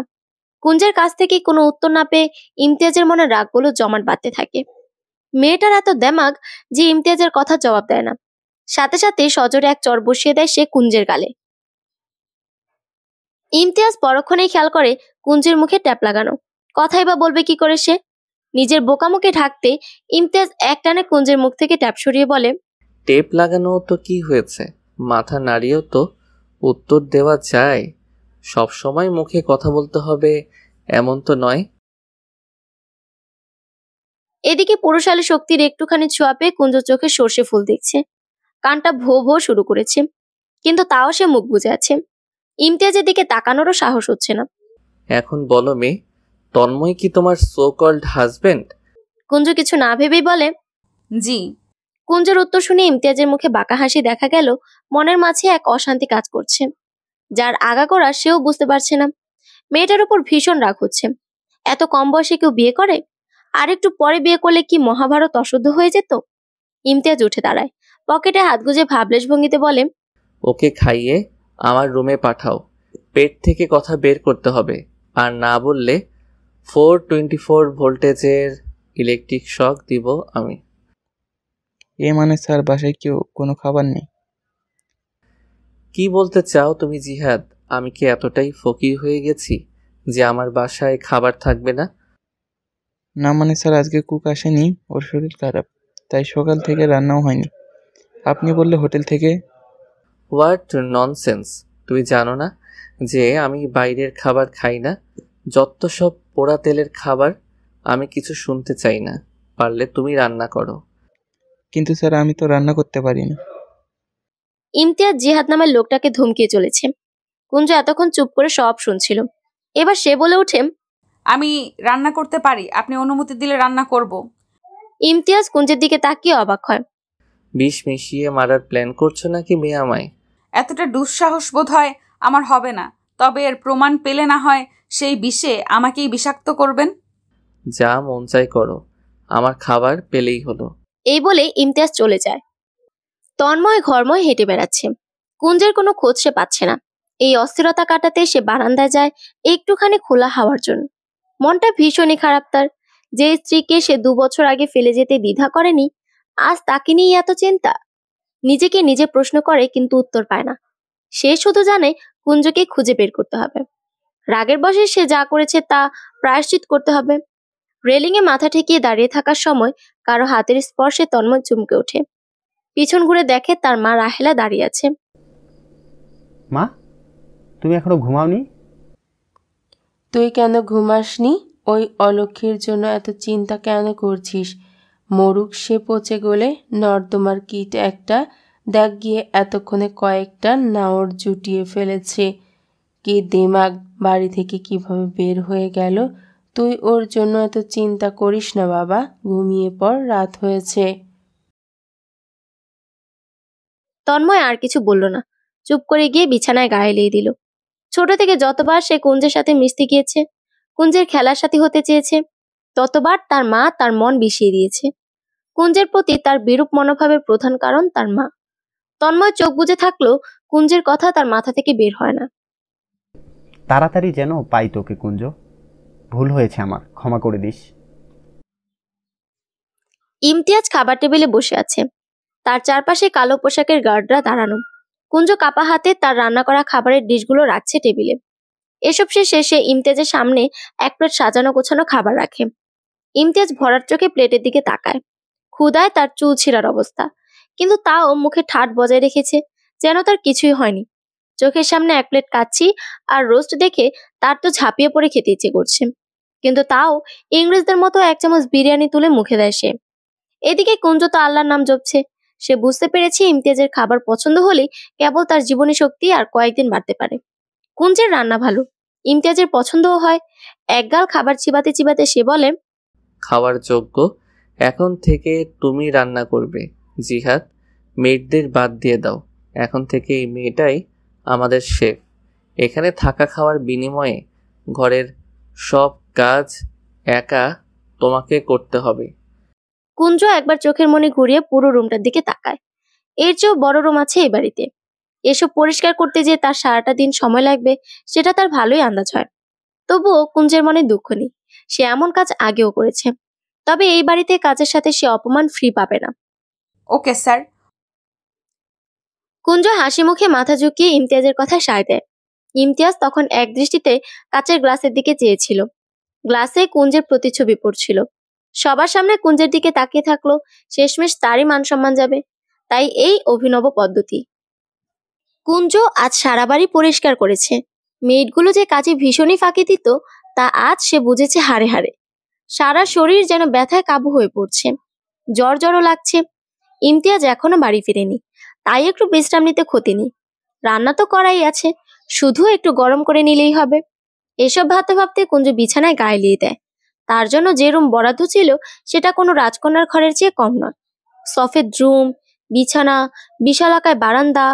কুঞ্জের কাছ থেকে কোনো উত্তর না পেয়ে ইমতিয়াজের মনে রাগগুলো জমাট বাঁধতে থাকে। মেয়েটার এত দেমাগ যে ইমতিয়াজের কথা জবাব দেয় না। সাথে সাথে সজোরে এক চড় বসিয়ে দেয় সে কুঞ্জের গালে। ইমতিয়াজ পরক্ষণেই খেয়াল করে কুঞ্জের মুখে ট্যাপ লাগানো। কথাই বা বলবে কি করে সে? নিজের বোকামুখে ঢাকতে ইমতিয়াজ একটানে কুঞ্জের মুখ থেকে ট্যাপ সরিয়ে বলে, টেপ লাগানো তো কি হয়েছে? মাথা নাড়িয়েও তো উত্তর দেওয়া যায়। সব সময় মুখে কথা বলতে হবে এমন তো নয়। এদিকে পুরুষালী শক্তির একটুখানি ছোঁয়া পেয়ে কুঞ্জ চোখে সর্ষে ফুল দেখছে। কানটা ভো ভো শুরু করেছে, কিন্তু তাও সে মুখ বুজে আছে। ইমতিয়াজের দিকে তাকানোরও সাহস হচ্ছে না। এখন বলো মেয়ে, তন্ময় কি তোমার সো কল্ড হাজবেন্ড? কুঞ্জ কিছু না ভেবেই বলে, জি। কুঞ্জের উত্তর শুনে ইমতিয়াজের মুখে বাঁকা হাসি দেখা গেল। মনের মাঝে এক অশান্তি কাজ করছে, যার আগাগোড়া সেও বুঝতে পারছে না। মেয়েটার উপর ভীষণ রাগ হচ্ছে। এত কম বয়সে কেউ বিয়ে করে? আর একটু পরে বিয়ে করলে কি মহাভারত অশুদ্ধ হয়ে যেত? ইমতিয়াজ উঠে দাঁড়ায়, পকেটে হাত গুজে ভাবলেশ ভঙ্গিতে বলে, ওকে খাইয়ে আমার রুমে পাঠাও। পেট থেকে কথা বের করতে হবে, আর না বললে 424 ভোল্টেজের ইলেকট্রিক শক দিব আমি। এ মানে স্যার বাসায় কেউ কোনো খাবার নেই? কি বলতে চাও তুমি জিহাদ? আমি কি এতটাই ফকির হয়ে গেছি যে আমার বাসায় খাবার থাকবে না? না মানে স্যার আজকে কুক আসেনি, ওর শরীর খারাপ, তাই সকাল থেকে রান্নাও হয়নি। আপনি বললে হোটেল থেকে। What nonsense! তুমি জানো না যে আমি বাইরের খাবার খাই না? যত সব পোড়া তেলের খাবার। আমি কিছু শুনতে চাই না, পারলে তুমি রান্না করো। কিন্তু স্যার আমি তো রান্না করতে পারি না। ইমতিয়াজ জিহাদ নামের লোকটাকে ধমকিয়ে চলেছে। কুঞ্জ এতক্ষণ চুপ করে সব শুনছিল। এবার সে বলে ওঠে, আমি রান্না করতে পারি, আপনি অনুমতি দিলে রান্না করব। ইমতিয়াজ কুঞ্জের দিকে তাকিয়ে অবাক হয়। বিষ মিশিয়ে মারার প্ল্যান করছো নাকি মেয়ে আমায়? এতটা দুঃসাহস বোধ হয় আমার হবে না, তবে এর প্রমাণ পেলে না হয় সেই বিষে আমাকেই বিষাক্ত করবেন। যা মন চাই করো, আমার খাবার পেলেই হলো। এই বলে ইমতিয়াজ চলে যায়। তন্ময় ঘরময় হেঁটে বেড়াচ্ছে। কুঞ্জের কোনো খোঁজ সে পাচ্ছে না। এই অস্থিরতা কাটাতে সে বারান্দায় যায় একটুখানি খোলা হাওয়ার জন্য। মনটা ভীষণই খারাপ তার। যে স্ত্রীকে সে 2 বছর আগে ফেলে যেতে দ্বিধা করেনি, আজ তাকে নিয়ে এত চিন্তা। নিজেকে নিজে প্রশ্ন করে কিন্তু উত্তর পায় না। সে শুধু জানে কুঞ্জকে খুঁজে বের করতে হবে। রাগের বশে সে যা করেছে তা প্রায়শ্চিত করতে হবে। রেলিংয়ে মাথা ঠেকিয়ে দাঁড়িয়ে থাকার সময় কারো হাতের স্পর্শে তন্ময় চমকে ওঠে। পিছন ঘুরে দেখে তার মা রাহেলা দাঁড়িয়ে আছে। মা, তুমি এখনো ঘুমাওনি? তুই কেন ঘুমাসনি? ওই অলক্ষীর জন্য এত চিন্তা কেন করছিস? মরুক সে পচে গলে, নর্দমার কীট একটা। দেখ গিয়ে এতক্ষণে কয়েকটা নাওর জুটিয়ে ফেলেছে। কি দিমাগ, বাড়ি থেকে কিভাবে বের হয়ে গেল। তুই ওর জন্য এত চিন্তা করিস না বাবা, ঘুমিয়ে পড়, রাত হয়েছে। তন্ময় আর কিছু বলল না, চুপ করে গিয়ে বিছানায় গায়ে এলিয়ে দিল। ছোট থেকে যতবার সে কুঞ্জের সাথে মিশতে গিয়েছে, কুঞ্জের খেলার সাথী হতে চেয়েছে, ততবার তার মা তার মন বিষিয়ে দিয়েছে। কুঞ্জের প্রতি তার বিরূপ মনোভাবের প্রধান কারণ তার মা। তন্ময় চোখ বুজে থাকলেও কুঞ্জের কথা তার মাথা থেকে বের হয় না। তাড়াতাড়ি যেন পাই তোকে কুঞ্জ, ভুল হয়েছে আমার, ক্ষমা করে দিস। ইমতিয়াজ খাবার টেবিলে বসে আছে। তার চারপাশে কালো পোশাকের গার্ডরা দাঁড়ানো। কুঞ্জ কাপা হাতে তার রান্না করা খাবারের ডিশগুলো রাখছে টেবিলে। এসব শেষে সে ইমতিয়াজের সামনে এক প্লেট সাজানো গোছানো খাবার রাখে। ইমতিয়াজ ভরার চোখে প্লেটের দিকে তাকায়। ক্ষুধায় তার চুল ছিঁড়ার অবস্থা, কিন্তু তাও মুখে ঠাট বজায় রেখেছে, যেন তার কিছুই হয়নি। চোখের সামনে এক প্লেট কাচ্চি আর রোস্ট দেখে তার তো ঝাঁপিয়ে পড়ে খেতে ইচ্ছে করছে, কিন্তু তাও ইংরেজদের মতো 1 চামচ বিরিয়ানি তুলে মুখে দেয় সে। এদিকে কুঞ্জ তো আল্লাহর নাম জপছে। সে বুঝতে পেরেছে ইমতিয়াজের খাবার পছন্দ হলেই কেবল তার জীবনী শক্তি আর কয়েকদিন বাড়তে পারে। কুঞ্জের রান্না ভালো, ইমতিয়াজের পছন্দও হয়। একগাল খাবার চিবাতে চিবাতে সে বলে, খাওয়ার যোগ্য। এখন থেকে তুমি রান্না করবে জিহাদ, মেয়েদের বাদ দিয়ে দাও। এখন থেকে এই মেয়েটাই আমাদের শেফ। এখানে থাকা খাওয়ার বিনিময়ে ঘরের সব কাজ একা তোমাকে করতে হবে। কুঞ্জ একবার চোখের মনি ঘুরিয়ে পুরো রুমটার দিকে তাকায়। এর চেয়েও বড় রুম আছে এই বাড়িতে। এসব পরিষ্কার করতে যে তার সারাটা দিন সময় লাগবে সেটা তার ভালোই আন্দাজ হয়। তবুও কুঞ্জের মনে দুঃখ নেই, সে এমন কাজ আগেও করেছে। তবে এই বাড়িতে কাজের সাথে সে অপমান ফ্রি পাবে না। Okay sir. কুঞ্জ হাসি মুখে মাথা ঝুঁকিয়ে ইমতিয়াজের কথা সায় দেয়। ইমতিয়াজ তখন এক দৃষ্টিতে কাচের গ্লাসের দিকে চেয়েছিল। গ্লাসে কুঞ্জের প্রতিচ্ছবি পড়ছিল। সবার সামনে কুঞ্জের দিকে তাকিয়ে থাকলো, শেষমেশ তারই মান সম্মান যাবে। তাই এই অভিনব পদ্ধতি। কুঞ্জ আজ সারা বাড়ি পরিষ্কার করেছে। মেয়েগুলো যে কাজে ভীষণই ফাঁকি দিত তা আজ সে বুঝেছে হাড়ে হাড়ে। সারা শরীর যেন ব্যথায় কাবু হয়ে পড়ছে, জ্বর জ্বরও লাগছে। ইমতিয়াজ এখনো বাড়ি ফিরেনি, তাই একটু বিশ্রাম নিতে ক্ষতি নেই। রান্না তো করাই আছে, শুধু একটু গরম করে নিলেই হবে। এসব ভাবতে ভাবতে কুঞ্জ বিছানায় গায়ে এলিয়ে দেয়। তার জন্য যে রুম বরাদ্দ ছিল সেটা কোনো রাজকন্যার ঘরের চেয়ে কম নয়। সফেদ রুম, বিছানা, বিশালাকায় বারান্দা,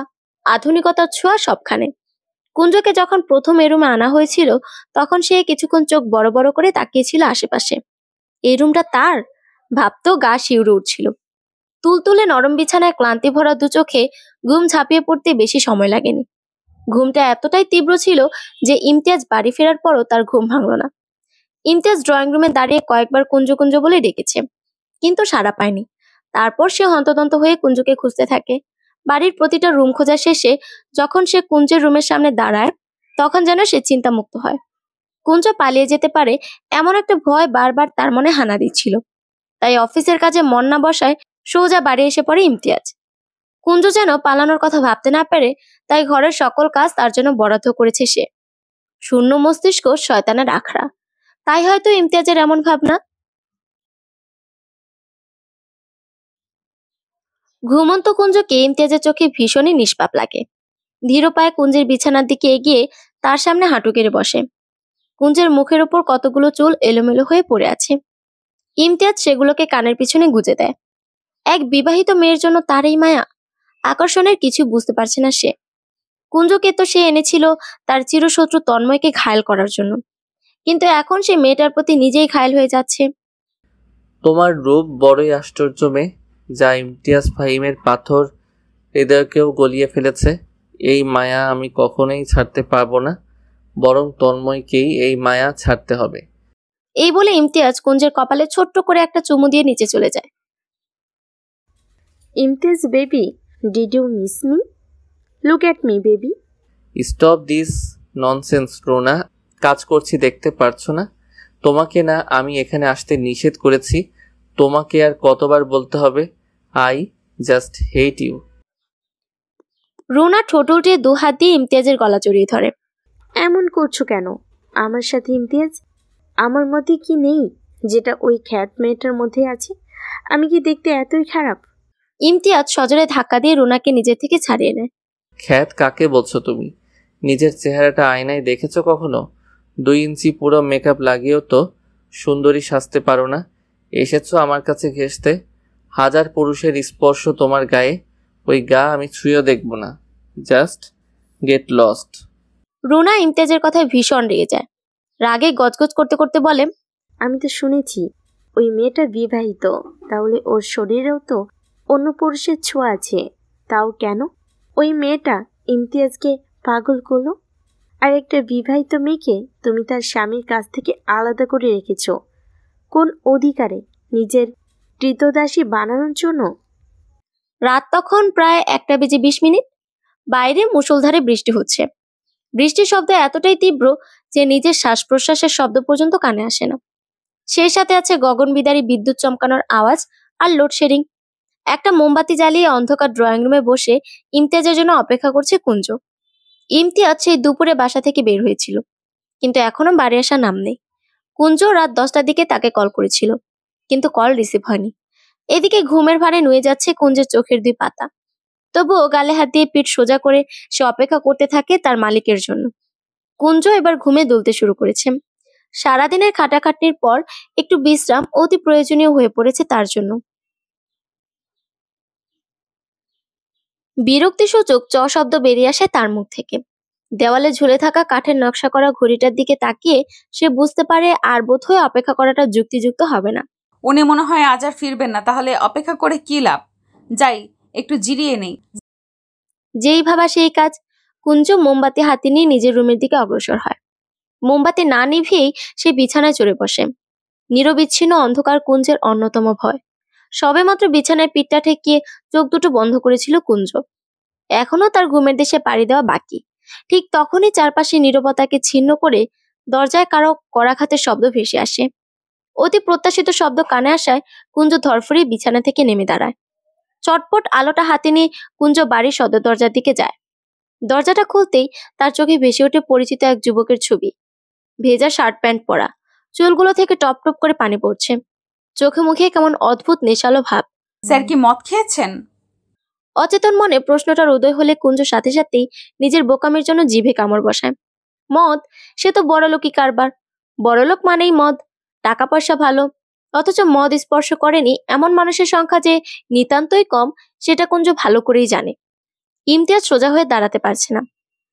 আধুনিকতার ছোঁয়া সবখানে। কুঞ্জকে যখন প্রথম এ রুমে আনা হয়েছিল তখন সে কিছুক্ষণ চোখ বড় বড় করে তাকিয়েছিল আশেপাশে। এই রুমটা তার, ভাবতেও গা শিউরে উঠছিল। তুলতুলে নরম বিছানায় ক্লান্তি ভরা দু চোখে ঘুম ঝাঁপিয়ে পড়তে বেশি সময় লাগেনি। ঘুমটা এতটাই তীব্র ছিল যে ইমতিয়াজ বাড়ি ফেরার পরও তার ঘুম ভাঙল না। ইমতিয়াজ ড্রয়িং রুমে দাঁড়িয়ে কয়েকবার কুঞ্জ কুঞ্জ বলে ডেকেছে, কিন্তু সাড়া পায়নি। তারপর সে হন্তদন্ত হয়ে কুঞ্জকে খুঁজতে থাকে। বাড়ির প্রতিটা রুম খোঁজা শেষে যখন সে কুঞ্জের রুমের সামনে দাঁড়ায়, তখন যেন সে চিন্তামুক্ত হয়। কুঞ্জ পালিয়ে যেতে পারে এমন একটা ভয় বারবার তার মনে হানা দিচ্ছিল। তাই অফিসের কাজে মন না বসায় সোজা বাড়ি এসে পড়ে ইমতিয়াজ। কুঞ্জ যেন পালানোর কথা ভাবতে না পারে, তাই ঘরের সকল কাজ তার জন্য বরাদ্দ করেছে সে। শূন্য মস্তিষ্ক শয়তানের আখড়া, তাই হয়তো ইমতিয়াজের এমন ভাবনা। ঘুমন্ত কুঞ্জকে ইমতিয়াজের চোখে ভীষণই নিষ্পাপ লাগে। ধীর পায়ে কুঞ্জের বিছানার দিকে এগিয়ে তার সামনে হাঁটু গেড়ে বসে। কুঞ্জের মুখের উপর কতগুলো চুল এলোমেলো হয়ে পড়ে আছে। ইমতিয়াজ সেগুলোকে কানের পিছনে গুজে দেয়। এক বিবাহিত মেয়ের জন্য তার এই মায়া, আকর্ষণের কিছু বুঝতে পারছে না সে। কুঞ্জকে তো সে এনেছিল তার চিরশত্রু তন্ময়কে ঘায়েল করার জন্য, কিন্তু এখন সে মেয়েটার প্রতি নিজেই ঘায়েল হয়ে যাচ্ছে। তোমার রূপ বড়ই আশ্চর্য মেয়ে, যা ইমতিয়াজ ফাহিমের পাথর হৃদয়কেও গলিয়ে ফেলেছে। এই মায়া আমি কখনোই ছাড়তে পারবো না, বরং তন্ময়কেই এই মায়া ছাড়তে হবে। এই বলে ইমতিয়াজ কুঞ্জের কপালে ছোট্ট করে একটা চুমু দিয়ে নিচে চলে যায়। Imtiaz baby, did you miss me? Look at me baby. Stop this nonsense Rona, কাজ করছি দেখতে পারছো না? তোমাকে না আমি এখানে আসতে নিষেধ করেছি? তোমাকে আর কতবার বলতে হবে I just hate you? Runa ঠোঁট উল্টে দু হাত দিয়ে ইমতিয়াজের গলা জড়িয়ে ধরে। এমন করছো কেন আমার সাথে ইমতিয়াজ? আমার মধ্যে কি নেই যেটা ওই খ্যাত মেয়েটার মধ্যে আছে? আমি কি দেখতে এতই খারাপ? ইমতিয়াজ সজোরে ধাক্কা দিয়ে রুনাকে নিজের থেকে ছাড়িয়ে নেয়। খ্যাত কাকে বলছো তুমি? নিজের চেহারাটা আয়নায় দেখেছো কখনো? 2 ইঞ্চি পুরো মেকআপ লাগিয়েও তো সুন্দরী সাজতে পারো না। এসেছো আমার কাছে ঘেঁষতে? 1000 পুরুষের স্পর্শ তোমার গায়ে, ওই গা আমি ছুঁয়েও দেখব না। Just get lost. রুনা ইমতিয়াজের কথায় ভীষণ রেগে যায়। রাগে গজগজ করতে করতে বলে, আমি তো শুনেছি ওই মেয়েটা বিবাহিত, তাহলে ওর শরীরেও তো অন্য পুরুষের ছোঁয়া আছে। তাও কেন ওই মেয়েটা ইমতিয়াজকে পাগল করলো? আর একটা বিবাহিত মেয়েকে তুমি তার স্বামীর কাছ থেকে আলাদা করে রেখেছো কোন অধিকারে? নিজের কৃতদাসী বানানোর জন্য? রাত তখন প্রায় 1:20 বাইরে মুষলধারে বৃষ্টি হচ্ছে। বৃষ্টির শব্দ এতটাই তীব্র যে নিজের শ্বাস প্রশ্বাসের শব্দ পর্যন্ত কানে আসে না। সেই সাথে আছে গগন বিদারী বিদ্যুৎ চমকানোর আওয়াজ আর লোডশেডিং। একটা মোমবাতি জ্বালিয়ে অন্ধকার ড্রয়িং রুমে বসে ইমতিয়াজের জন্য অপেক্ষা করছে কুঞ্জ। ইমতিয়াজ সেই দুপুরে বাসা থেকে বের হয়েছিল, কিন্তু এখনো বাড়ি আসার নাম নেই। কুঞ্জ রাত 10টার দিকে তাকে কল করেছিল, কিন্তু কল রিসিভ হয়নি। এদিকে ঘুমের ভারে নুয়ে যাচ্ছে কুঞ্জের চোখের 2 পাতা। তবুও গালে হাত দিয়ে পিঠ সোজা করে সে অপেক্ষা করতে থাকে তার মালিকের জন্য। কুঞ্জ এবার ঘুমে দুলতে শুরু করেছে। সারাদিনের খাটাখাটনির পর একটু বিশ্রাম অতি প্রয়োজনীয় হয়ে পড়েছে তার জন্য। বিরক্তিসূচক চ শব্দ বেরিয়ে আসে তার মুখ থেকে। দেওয়ালে ঝুলে থাকা কাঠের নকশা করা ঘড়িটার দিকে তাকিয়ে সে বুঝতে পারে আর বোধহয় অপেক্ষা করাটা যুক্তিযুক্ত হবে না। উনি মনে হয় আজ আর ফিরবেন না, তাহলে অপেক্ষা করে কি লাভ? যাই একটু জিরিয়ে নেই। যেই ভাবা সেই কাজ। কুঞ্জ মোমবাতি হাতে নিয়ে নিজের রুমের দিকে অগ্রসর হয়। মোমবাতি না নিভিয়েই সে বিছানায় চড়ে বসে। নিরবিচ্ছিন্ন অন্ধকার কুঞ্জের অন্যতম ভয়। সবেমাত্র বিছানায় পিঠটা ঠেকিয়ে চোখ দুটো বন্ধ করেছিল কুঞ্জ। এখনো তার ঘুমের দেশে পাড়ি দেওয়া বাকি। ঠিক তখনই চারপাশে নীরবতাকে ছিন্ন করে দরজায় কারো কড়াঘাতের শব্দ ভেসে আসে। অতি প্রত্যাশিত শব্দ কানে আসায় কুঞ্জ ধরফড়িয়ে বিছানা থেকে নেমে দাঁড়ায়। চটপট আলোটা হাতে নিয়ে কুঞ্জ বাড়ির সদর দরজার দিকে যায়। দরজাটা খুলতেই তার চোখে ভেসে ওঠে পরিচিত এক যুবকের ছবি। ভেজা শার্ট প্যান্ট পরা, চুলগুলো থেকে টপ টপ করে পানি পড়ছে, চোখে মুখে কেমন অদ্ভুত নেশালো ভাব। স্যার কি মদ খেয়েছেন? অচেতন মনে প্রশ্নটার উদয় হলে কুঞ্জ সাথে সাথেই নিজের বোকামির জন্য জিভে কামড় বসায়। মদ? সে তো বড়লোকই কারবার। বড়লোক মানেই মদ, টাকা পয়সা ভালো। অথচ মদ স্পর্শ করেনি এমন মানুষের সংখ্যা যে নিতান্তই কম, সেটা কুঞ্জ ভালো করেই জানে। ইমতিয়াজ সোজা হয়ে দাঁড়াতে পারছে না।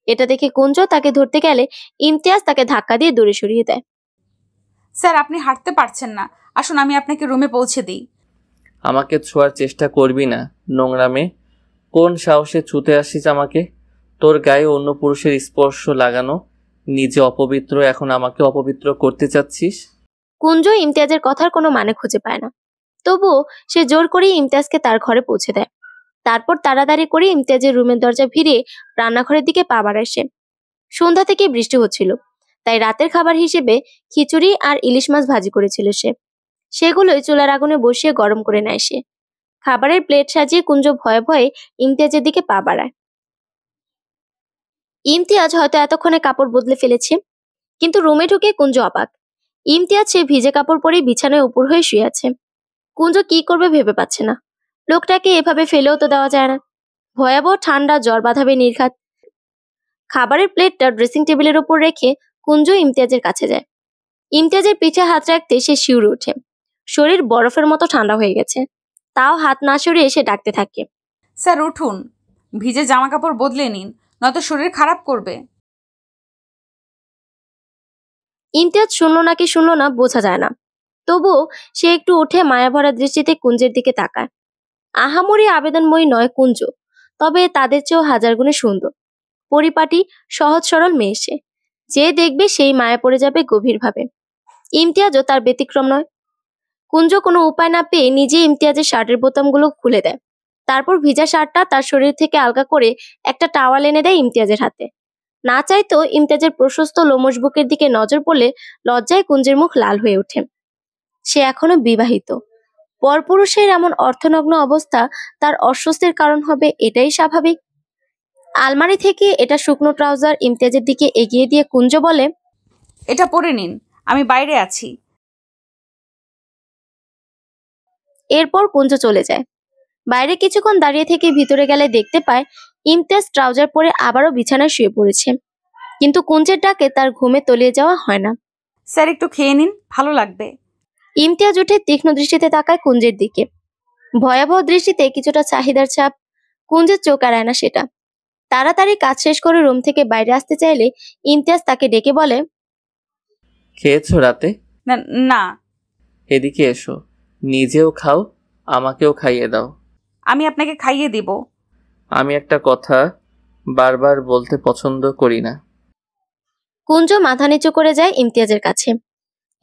এটা দেখে কুঞ্জ তাকে ধরতে গেলে ইমতিয়াজ তাকে ধাক্কা দিয়ে দূরে সরিয়ে দেয়। স্যার আপনি হাঁটতে পারছেন না, আসুন আমি আপনাকে রুমে পৌঁছে দিই। আমাকে ছোঁয়ার চেষ্টা করবি না, নোংরা মেয়ে। কোন সাহসে ছুতে আসিস আমাকে? তোর গায়ে অন্য পুরুষের স্পর্শ লাগানো, নিজে অপবিত্র, এখন আমাকে অপবিত্র করতে চাচ্ছিস? কুঞ্জ ইমতিয়াজের কথার কোনো মানে খুঁজে পায় না। তবুও সে জোর করে ইমতিয়াজকে তার ঘরে পৌঁছে দেয়। তারপর তাড়াতাড়ি করে ইমতিয়াজের রুমের দরজা ভিড়ে রান্নাঘরের দিকে পা বাড়ায় সে। সন্ধ্যা থেকে বৃষ্টি হচ্ছিল, তাই রাতের খাবার হিসেবে খিচুড়ি আর ইলিশ মাছ ভাজি করেছিল সে। সেগুলোই চুলার আগুনে বসিয়ে গরম করে নেয় সে। খাবারের প্লেট সাজিয়ে কুঞ্জ ভয়ে ভয়ে ইমতিয়াজের দিকে পা বাড়ায়। ইমতিয়াজ হয়তো এতক্ষণে কাপড় বদলে ফেলেছে, কিন্তু রুমে ঢুকে কুঞ্জ অবাক। ইমতিয়াজ সে ভিজে কাপড় পরে বিছানায় উপর হয়ে শুয়ে আছে। কুঞ্জ কি করবে ভেবে পাচ্ছে না। লোকটাকে এভাবে ফেলেও তো দেওয়া যায় না। ভয়াবহ ঠান্ডা, জ্বর বাঁধাবে নির্ঘাত। খাবারের প্লেটটা ড্রেসিং টেবিলের উপর রেখে কুঞ্জ ইমতিয়াজের কাছে যায়। ইমতিয়াজের পিঠে হাত রাখতে সে শিউরে ওঠে। শরীর বরফের মতো ঠান্ডা হয়ে গেছে। তাও হাত না সরিয়ে সে ডাকতে থাকে, স্যার উঠুন, ভিজে জামা কাপড় বদলে নিন, নয়তো শরীর খারাপ করবে। ইমতিয়াজ শুনলো নাকি শুনলো না বোঝা যায় না। তবুও সে একটু উঠে মায়াভরা দৃষ্টিতে কুঞ্জের দিকে তাকায়। আহামরি আবেদনময়ী নয় কুঞ্জ, তবে তাদের চেয়েও হাজার গুণে সুন্দর, পরিপাটি, সহজ সরল মেয়ে সে। যে দেখবে সেই মায়া পড়ে যাবে গভীরভাবে। ইমতিয়াজও তার ব্যতিক্রম নয়। কুঞ্জ কোনো উপায় না পেয়ে নিজে ইমতিয়াজের শার্টের বোতামগুলো খুলে দেয়। তারপর ভিজা শার্টটা তার শরীর থেকে আলগা করে একটা টাওয়াল এনে দেয় ইমতিয়াজের হাতে। না চাইতো ইমতিয়াজের প্রশস্ত লোমশ বুকের দিকে নজর পড়লে লজ্জায় কুঞ্জের মুখ লাল হয়ে ওঠে। সে এখনো বিবাহিত। পরপুরুষের এমন অর্থনগ্ন অবস্থা তার অস্বস্তির কারণ হবে, এটাই স্বাভাবিক। আলমারি থেকে এটা শুকনো ট্রাউজার ইমতিয়াজের দিকে এগিয়ে দিয়ে কুঞ্জ বলে, এটা পরে নিন, আমি বাইরে আছি। এরপর কুঞ্জ চলে যায়। বাইরে কিছুক্ষণ দাঁড়িয়ে থেকে ভিতরে গেলে দেখতে পায় ইমতিয়াজ ট্রাউজার পরে আবারও বিছানায় শুয়ে পড়েছে। কিন্তু কুঞ্জের ডাকে তার ঘুমে তলিয়ে যাওয়া হয় না। স্যার একটু খেয়ে নিন, ভালো লাগবে। ইমতিয়াজ উঠে তীক্ষ্ণ দৃষ্টিতে তাকায় কুঞ্জের দিকে। ভয়াবহ দৃষ্টিতে কিছুটা চাহিদার ছাপ। কুঞ্জের চোখ এড়ায় না সেটা। তাড়াতাড়ি কাজ শেষ করে রুম থেকে বাইরে আসতে চাইলে ইমতিয়াজ তাকে ডেকে বলে, খেয়েছো রাতে? না না, এদিকে এসো, নিজেও খাও, আমাকেও খাইয়ে দাও। আমি আপনাকে খাইয়ে দিব। আমি একটা কথা বারবার বলতে পছন্দ করি না। কুঞ্জ মাথা নিচু করে যায় ইমতিয়াজের কাছে।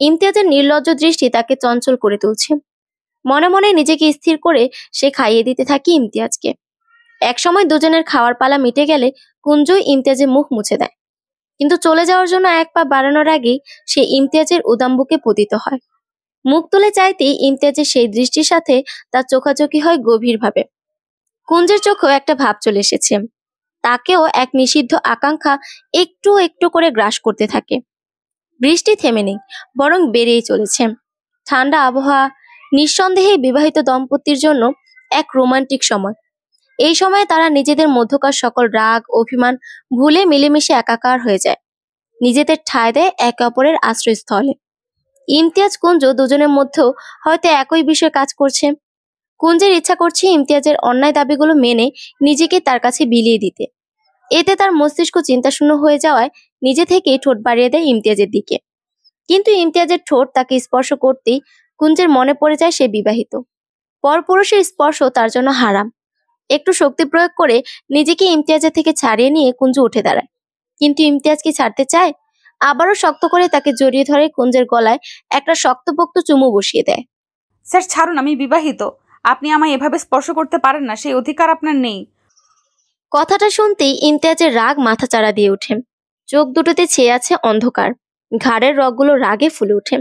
ইমতিয়াজের নির্লজ্জ দৃষ্টি তাকে চঞ্চল করে তুলছে। মনে মনে নিজেকে স্থির করে সে খাইয়ে দিতে থাকে ইমতিয়াজকে। একসময় দুজনের খাওয়ার পালা মিটে গেলে কুঞ্জ ইমতিয়াজের মুখ মুছে দেয়। কিন্তু চলে যাওয়ার জন্য এক পা বাড়ানোর আগেই সে ইমতিয়াজের উদাম বুকে পতিত হয়। মুখ তুলে চাইতেই ইমতিয়াজের সেই দৃষ্টির সাথে তার চোখাচোখি হয় গভীরভাবে। কুঞ্জের চোখেও একটা ভাব চলে এসেছে। তাকেও এক নিষিদ্ধ আকাঙ্ক্ষা একটু একটু করে গ্রাস করতে থাকে। বৃষ্টি থেমে নেই, বরং বেড়েই চলেছে। ঠান্ডা আবহাওয়া নিঃসন্দেহে বিবাহিত দম্পতির জন্য এক রোমান্টিক সময়। এই সময়ে তারা নিজেদের মধ্যকার সকল রাগ, অভিমান ভুলে মিলেমিশে একাকার হয়ে যায়। নিজেদের ঠাঁই দেয় একে অপরের আশ্রয়স্থলে। ইমতিয়াজ কুঞ্জ দুজনের মধ্যেও হয়তো একই বিষয় কাজ করছে। কুঞ্জের ইচ্ছা করছে ইমতিয়াজের অন্যায় দাবিগুলো মেনে নিজেকে তার কাছে বিলিয়ে দিতে। এতে তার মস্তিষ্ক চিন্তাশূন্য হয়ে যাওয়ায় নিজে থেকেই ঠোঁট বাড়িয়ে দেয় ইমতিয়াজের দিকে। কিন্তু ইমতিয়াজের ঠোঁট তাকে স্পর্শ করতেই কুঞ্জের মনে পড়ে যায় সে বিবাহিত। পরপুরুষের স্পর্শ তার জন্য হারাম। একটু শক্তি প্রয়োগ করে নিজেকে ইমতিয়াজের থেকে ছাড়িয়ে নিয়ে কুঞ্জ উঠে দাঁড়ায়। কিন্তু ইমতিয়াজ কি ছাড়তে চায়? আবারও শক্ত করে তাকে জড়িয়ে ধরে কুঞ্জের গলায় একটা শক্তপোক্ত চুমু বসিয়ে দেয়। স্যার ছাড়ুন, আমি বিবাহিত। আপনি আমায় এভাবে স্পর্শ করতে পারেন না, সেই অধিকার আপনার নেই। কথাটা শুনতেই ইমতিয়াজের রাগ মাথাচাড়া দিয়ে ওঠে। চোখ দুটোতে ছেয়ে আছে অন্ধকার। ঘাড়ের রগগুলো রাগে ফুলে ওঠে।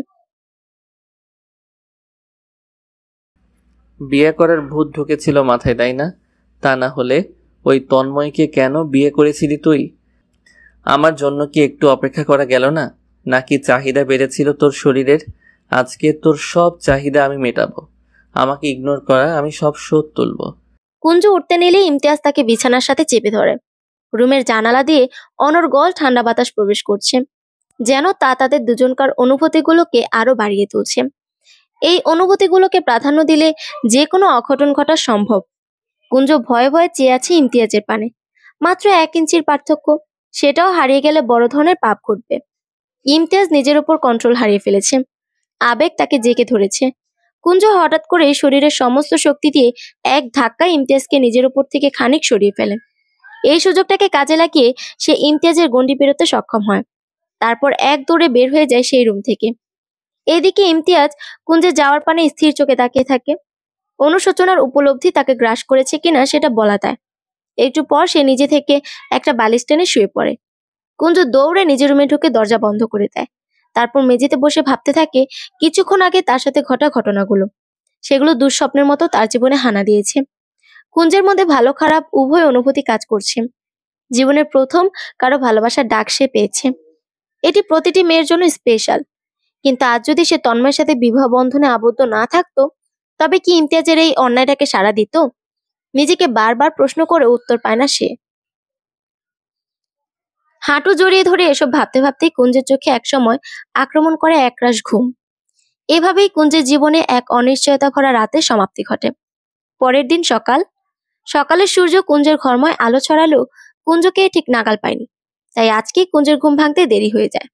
বিয়ে করার ভূত ঢুকেছিল মাথায়, তাই না? তা না হলে ওই তন্ময়কে কেন বিয়ে করেছিলি তুই? আমার জন্য কি একটু অপেক্ষা করা গেল না? নাকি চাহিদা বেড়েছিল তোর শরীরের? আজকে তোর সব চাহিদা আমি মেটাবো। আমাকে ইগনোর করা, আমি সব শোধ তুলবো। কুঞ্জ উঠতে নিলে ইমতিয়াজ তাকে বিছানার সাথে চেপে ধরে। রুমের জানালা দিয়ে অনর্গল ঠান্ডা বাতাস প্রবেশ করছে, যেন তা তাদের দুজনকার অনুভূতিগুলোকে আরো বাড়িয়ে তুলছে। এই অনুভূতিগুলোকে প্রাধান্য দিলে যে কোনো অঘটন ঘটা সম্ভব। কুঞ্জ ভয়ে ভয়ে চেয়ে আছে ইমতিয়াজের পানে। মাত্র 1 ইঞ্চির পার্থক্য, সেটাও হারিয়ে গেলে বড় ধরনের পাপ ঘটবে। ইমতিয়াজ নিজের উপর কন্ট্রোল হারিয়ে ফেলেছে। আবেগ তাকে জেঁকে ধরেছে। কুঞ্জ হঠাৎ করে শরীরের সমস্ত শক্তি দিয়ে এক ধাক্কায় ইমতিয়াজকে নিজের উপর থেকে খানিক সরিয়ে ফেলে। এই সুযোগটাকে কাজে লাগিয়ে সে ইমতিয়াজের গণ্ডি পেরোতে সক্ষম হয়। তারপর এক দৌড়ে বের হয়ে যায় সেই রুম থেকে। এদিকে ইমতিয়াজ কুঞ্জের যাওয়ার পানে স্থির চোখে তাকিয়ে থাকে। অনুশোচনার উপলব্ধি তাকে গ্রাস করেছে কিনা সেটা বলা যায়। একটু পর সে নিজে থেকে একটা বালিশ টেনে শুয়ে পড়ে। কুঞ্জ দৌড়ে নিজের রুমে ঢুকে দরজা বন্ধ করে দেয়। তারপর মেঝেতে বসে ভাবতে থাকে কিছুক্ষণ আগে তার সাথে ঘটা ঘটনাগুলো। সেগুলো দুঃস্বপ্নের মতো তার জীবনে হানা দিয়েছে। কুঞ্জের মধ্যে ভালো খারাপ উভয় অনুভূতি কাজ করছে। জীবনের প্রথম কারো ভালোবাসার ডাক সে পেয়েছে। এটি প্রতিটি মেয়ের জন্য স্পেশাল। কিন্তু আজ যদি সে তন্ময়ের সাথে বিবাহ বন্ধনে আবদ্ধ না থাকতো, তবে কি ইমতিয়াজের এই অন্যায়টাকে সাড়া দিত? নিজেকে বারবার প্রশ্ন করে উত্তর পায় না সে। হাঁটু জড়িয়ে ধরে এসব ভাবতে ভাবতেই কুঞ্জের চোখে একসময় আক্রমণ করে একরাশ ঘুম। এভাবেই কুঞ্জের জীবনে এক অনিশ্চয়তা ভরা রাতের সমাপ্তি ঘটে। পরের দিন সকালের সূর্য কুঞ্জের ঘরময় আলো ছড়ালেও কুঞ্জকে ঠিক নাগাল পায়নি। তাই আজকেই কুঞ্জের ঘুম ভাঙতে দেরি হয়ে যায়।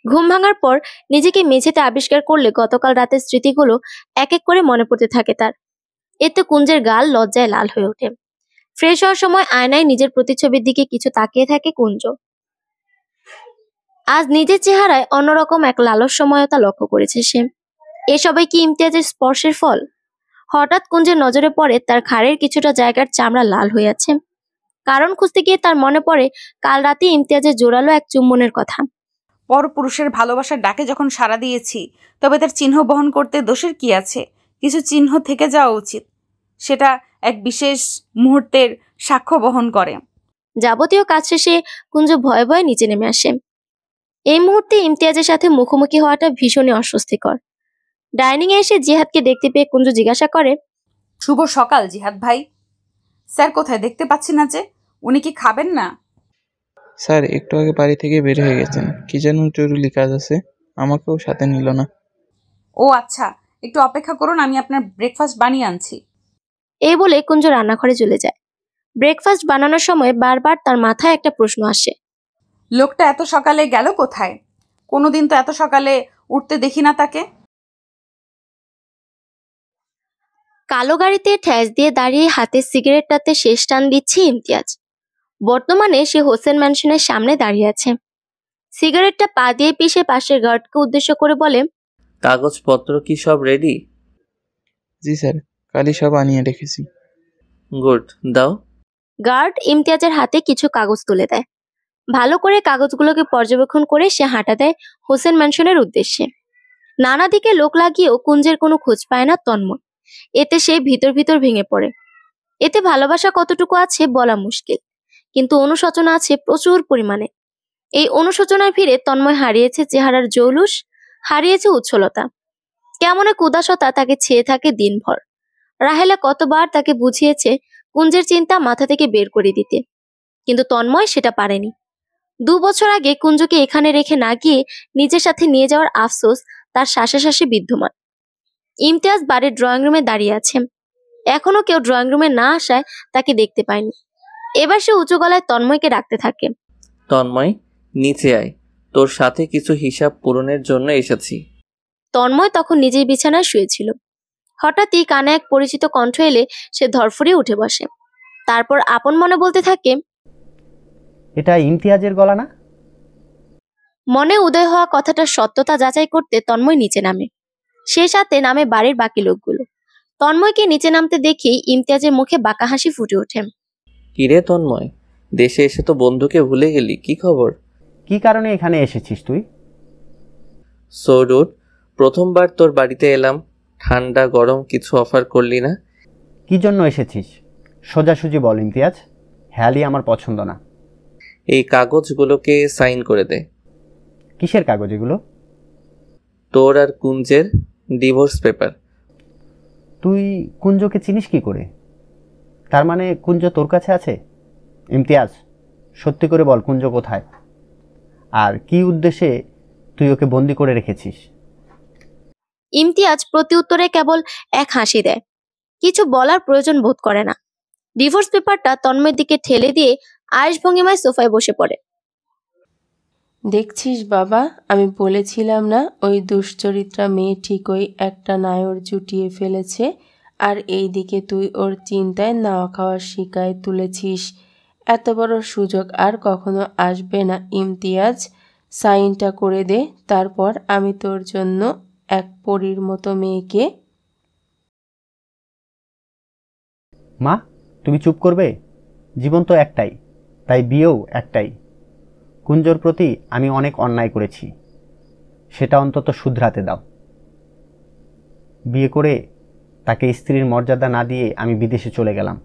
ঘুম ভাঙার পর নিজেকে মেঝেতে আবিষ্কার করলে গতকাল রাতের স্মৃতিগুলো এক এক করে মনে পড়তে থাকে তার। এতে কুঞ্জের গাল লজ্জায় লাল হয়ে ওঠে। ফ্রেশ হওয়ার সময় আয়নায় নিজের প্রতিচ্ছবির দিকে কিছু তাকিয়ে থাকে কুঞ্জ। আজ নিজের চেহারায় অন্যরকম এক লালস্যময়তা লক্ষ্য করেছে সে। এসবই কি ইমতিয়াজের স্পর্শের ফল? হঠাৎ কুঞ্জের নজরে পড়ে তার ঘাড়ের কিছুটা জায়গার চামড়া লাল হয়ে আছে। কারণ খুঁজতে গিয়ে তার মনে পড়ে কাল রাতে ইমতিয়াজের জোরালো এক চুম্বনের কথা। পরপুরুষের ভালোবাসার ডাকে যখন সাড়া দিয়েছি, তবে তার চিহ্ন বহন করতে দোষের কি আছে? কিছু চিহ্ন থেকে যাওয়া উচিত। সেটা এক বিশেষ মুহূর্তের সাক্ষ্য বহন করে। যাবতীয় কাজ শেষে কুঞ্জ ভয়ে ভয়ে নিচে নেমে আসে। এই মুহূর্তে ইমতিয়াজের সাথে মুখোমুখি হওয়াটা ভীষণই অস্বস্তিকর। ডাইনিং এ এসে জিহাদকে দেখতে পেয়ে কুঞ্জ জিজ্ঞাসা করে, শুভ সকাল জিহাদ ভাই। স্যার কোথায়? দেখতে পাচ্ছি না যে। উনি কি খাবেন না? স্যার একটু আগে বাড়ি থেকে বের হয়ে গেছেন, কি যেন জরুরি কাজ আছে, আমাকেও সাথে নিল না। ও আচ্ছা, একটু অপেক্ষা করুন, আমি আপনার ব্রেকফাস্ট বানিয়ে আনছি। এই বলে কুঞ্জ রান্নাঘরে চলে যায়। ব্রেকফাস্ট বানানোর সময় বারবার তার মাথায় একটা প্রশ্ন আসে, লোকটা এত সকালে গেল কোথায়? কোনোদিন তো এত সকালে উঠতে দেখি না তাকে। কালো গাড়িতে ঠ্যাস দিয়ে দাঁড়িয়ে হাতের সিগারেটটাতে শেষ টান দিচ্ছে ইমতিয়াজ। বর্তমানে সে হোসেন ম্যানশনের সামনে দাঁড়িয়ে আছে। সিগারেটটা পা দিয়ে পিষে পাশের গার্ডকে উদ্দেশ্য করে বলে, কাগজপত্র কি সব রেডি? জি স্যার, কালই সব আনিয়ে রেখেছি। গুড, দাও। গার্ড ইমতিয়াজের হাতে কিছু কাগজ তুলে দেয়। ভালো করে কাগজগুলোকে পর্যবেক্ষণ করে সে হাঁটা দেয় হোসেন ম্যানশনের উদ্দেশ্যে। নানা দিকে লোক লাগিয়েও কুঞ্জের কোনো খোঁজ পায় না তন্ময়। এতে সে ভিতর ভিতর ভেঙে পড়ে। এতে ভালোবাসা কতটুকু আছে বলা মুশকিল, কিন্তু অনুশোচনা আছে প্রচুর পরিমাণে। এই অনুশোচনার ভিড়ে তন্ময় হারিয়েছে চেহারার জৌলুস, হারিয়েছে উচ্ছলতা। কেমন এক উদাসতা তাকে ছেয়ে থাকে দিনভর। রাহেলা কতবার তাকে বুঝিয়েছে কুঞ্জের চিন্তা মাথা থেকে বের করে দিতে, কিন্তু তন্ময় সেটা পারেনি। 2 বছর আগে কুঞ্জকে এখানে রেখে না গিয়ে নিজের সাথে নিয়ে যাওয়ার আফসোস তার শ্বাসে শ্বাসে বিদ্যমান। ইমতিয়াজ বাড়ির ড্রয়িং রুমে দাঁড়িয়ে আছে। এখনো কেউ ড্রয়িং রুমে না আসায় তাকে দেখতে পায়নি। এবার সে উঁচু গলায় তন্ময়কে ডাকতে থাকে, তন্ময়, নিচে আয়, তোর সাথে কিছু হিসাব পূরণের জন্য এসেছি। তন্ময় তখন নিজের বিছানায় শুয়েছিল। হঠাৎই কানে এক পরিচিত কণ্ঠ এলে সে ধরফড়িয়ে উঠে বসে। তারপর আপন মনে বলতে থাকে, এটা ইমতিয়াজের গলা না? মনে উদয় হওয়া কথাটার সত্যতা যাচাই করতে তন্ময় নিচে নামে। সে সাথে নামে বাড়ির বাকি লোকগুলো। তন্ময়কে নিচে নামতে দেখেই ইমতিয়াজের মুখে বাঁকা হাসি ফুটে ওঠে। কিরে তন্ময়, দেশে এসে তো বন্ধুকে ভুলে গেলি, কি খবর? কি কারণে এখানে এসেছিস তুই? সো রুড, প্রথমবার তোর বাড়িতে এলাম, ঠান্ডা গরম কিছু অফার করলি না। কি জন্য এসেছিস সোজাসুজি বল ইমতিয়াজ, হ্যালি আমার পছন্দ না। এই কাগজগুলোকে সাইন করে দে। কিসের কাগজ এগুলো? তোর আর কুঞ্জের ডিভোর্স পেপার। তুই কুঞ্জকে চিনিস কি করে? তার মানে কুঞ্জ তোর কাছে আছে? ইমতিয়াজ, সত্যি করে বল কুঞ্জ কোথায়, আর কি উদ্দেশ্যে তুই ওকে বন্দি করে রেখেছিস? ইমতিয়াজ প্রতি উত্তরে কেবল এক হাসি দেয়, কিছু বলার প্রয়োজন বোধ করে না। ডিভোর্স পেপারটা তন্ময়ের দিকে ঠেলে দিয়ে আয়েশ ভঙ্গিমায় সোফায় বসে পড়ে। দেখছিস বাবা, আমি বলেছিলাম না ওই দুশ্চরিত্রা মেয়ে ঠিকই একটা নায়র জুটিয়ে ফেলেছে। আর এইদিকে তুই ওর চিন্তায় নাওয়া খাওয়ার শিকায় তুলেছিস। এত বড় সুযোগ আর কখনো আসবে না ইমতিয়াজ। সাইনটা করে দে, তারপর আমি তোর জন্য এক পরীর মতো মেয়েকে। মা, তুমি চুপ করবে? জীবন তো একটাই, তাই বিয়েও একটাই। কুঞ্জর প্রতি আমি অনেক অন্যায় করেছি, সেটা অন্তত শুধরাতে দাও। বিয়ে করে তাকে স্ত্রীর মর্যাদা না দিয়ে আমি বিদেশে চলে গেলাম।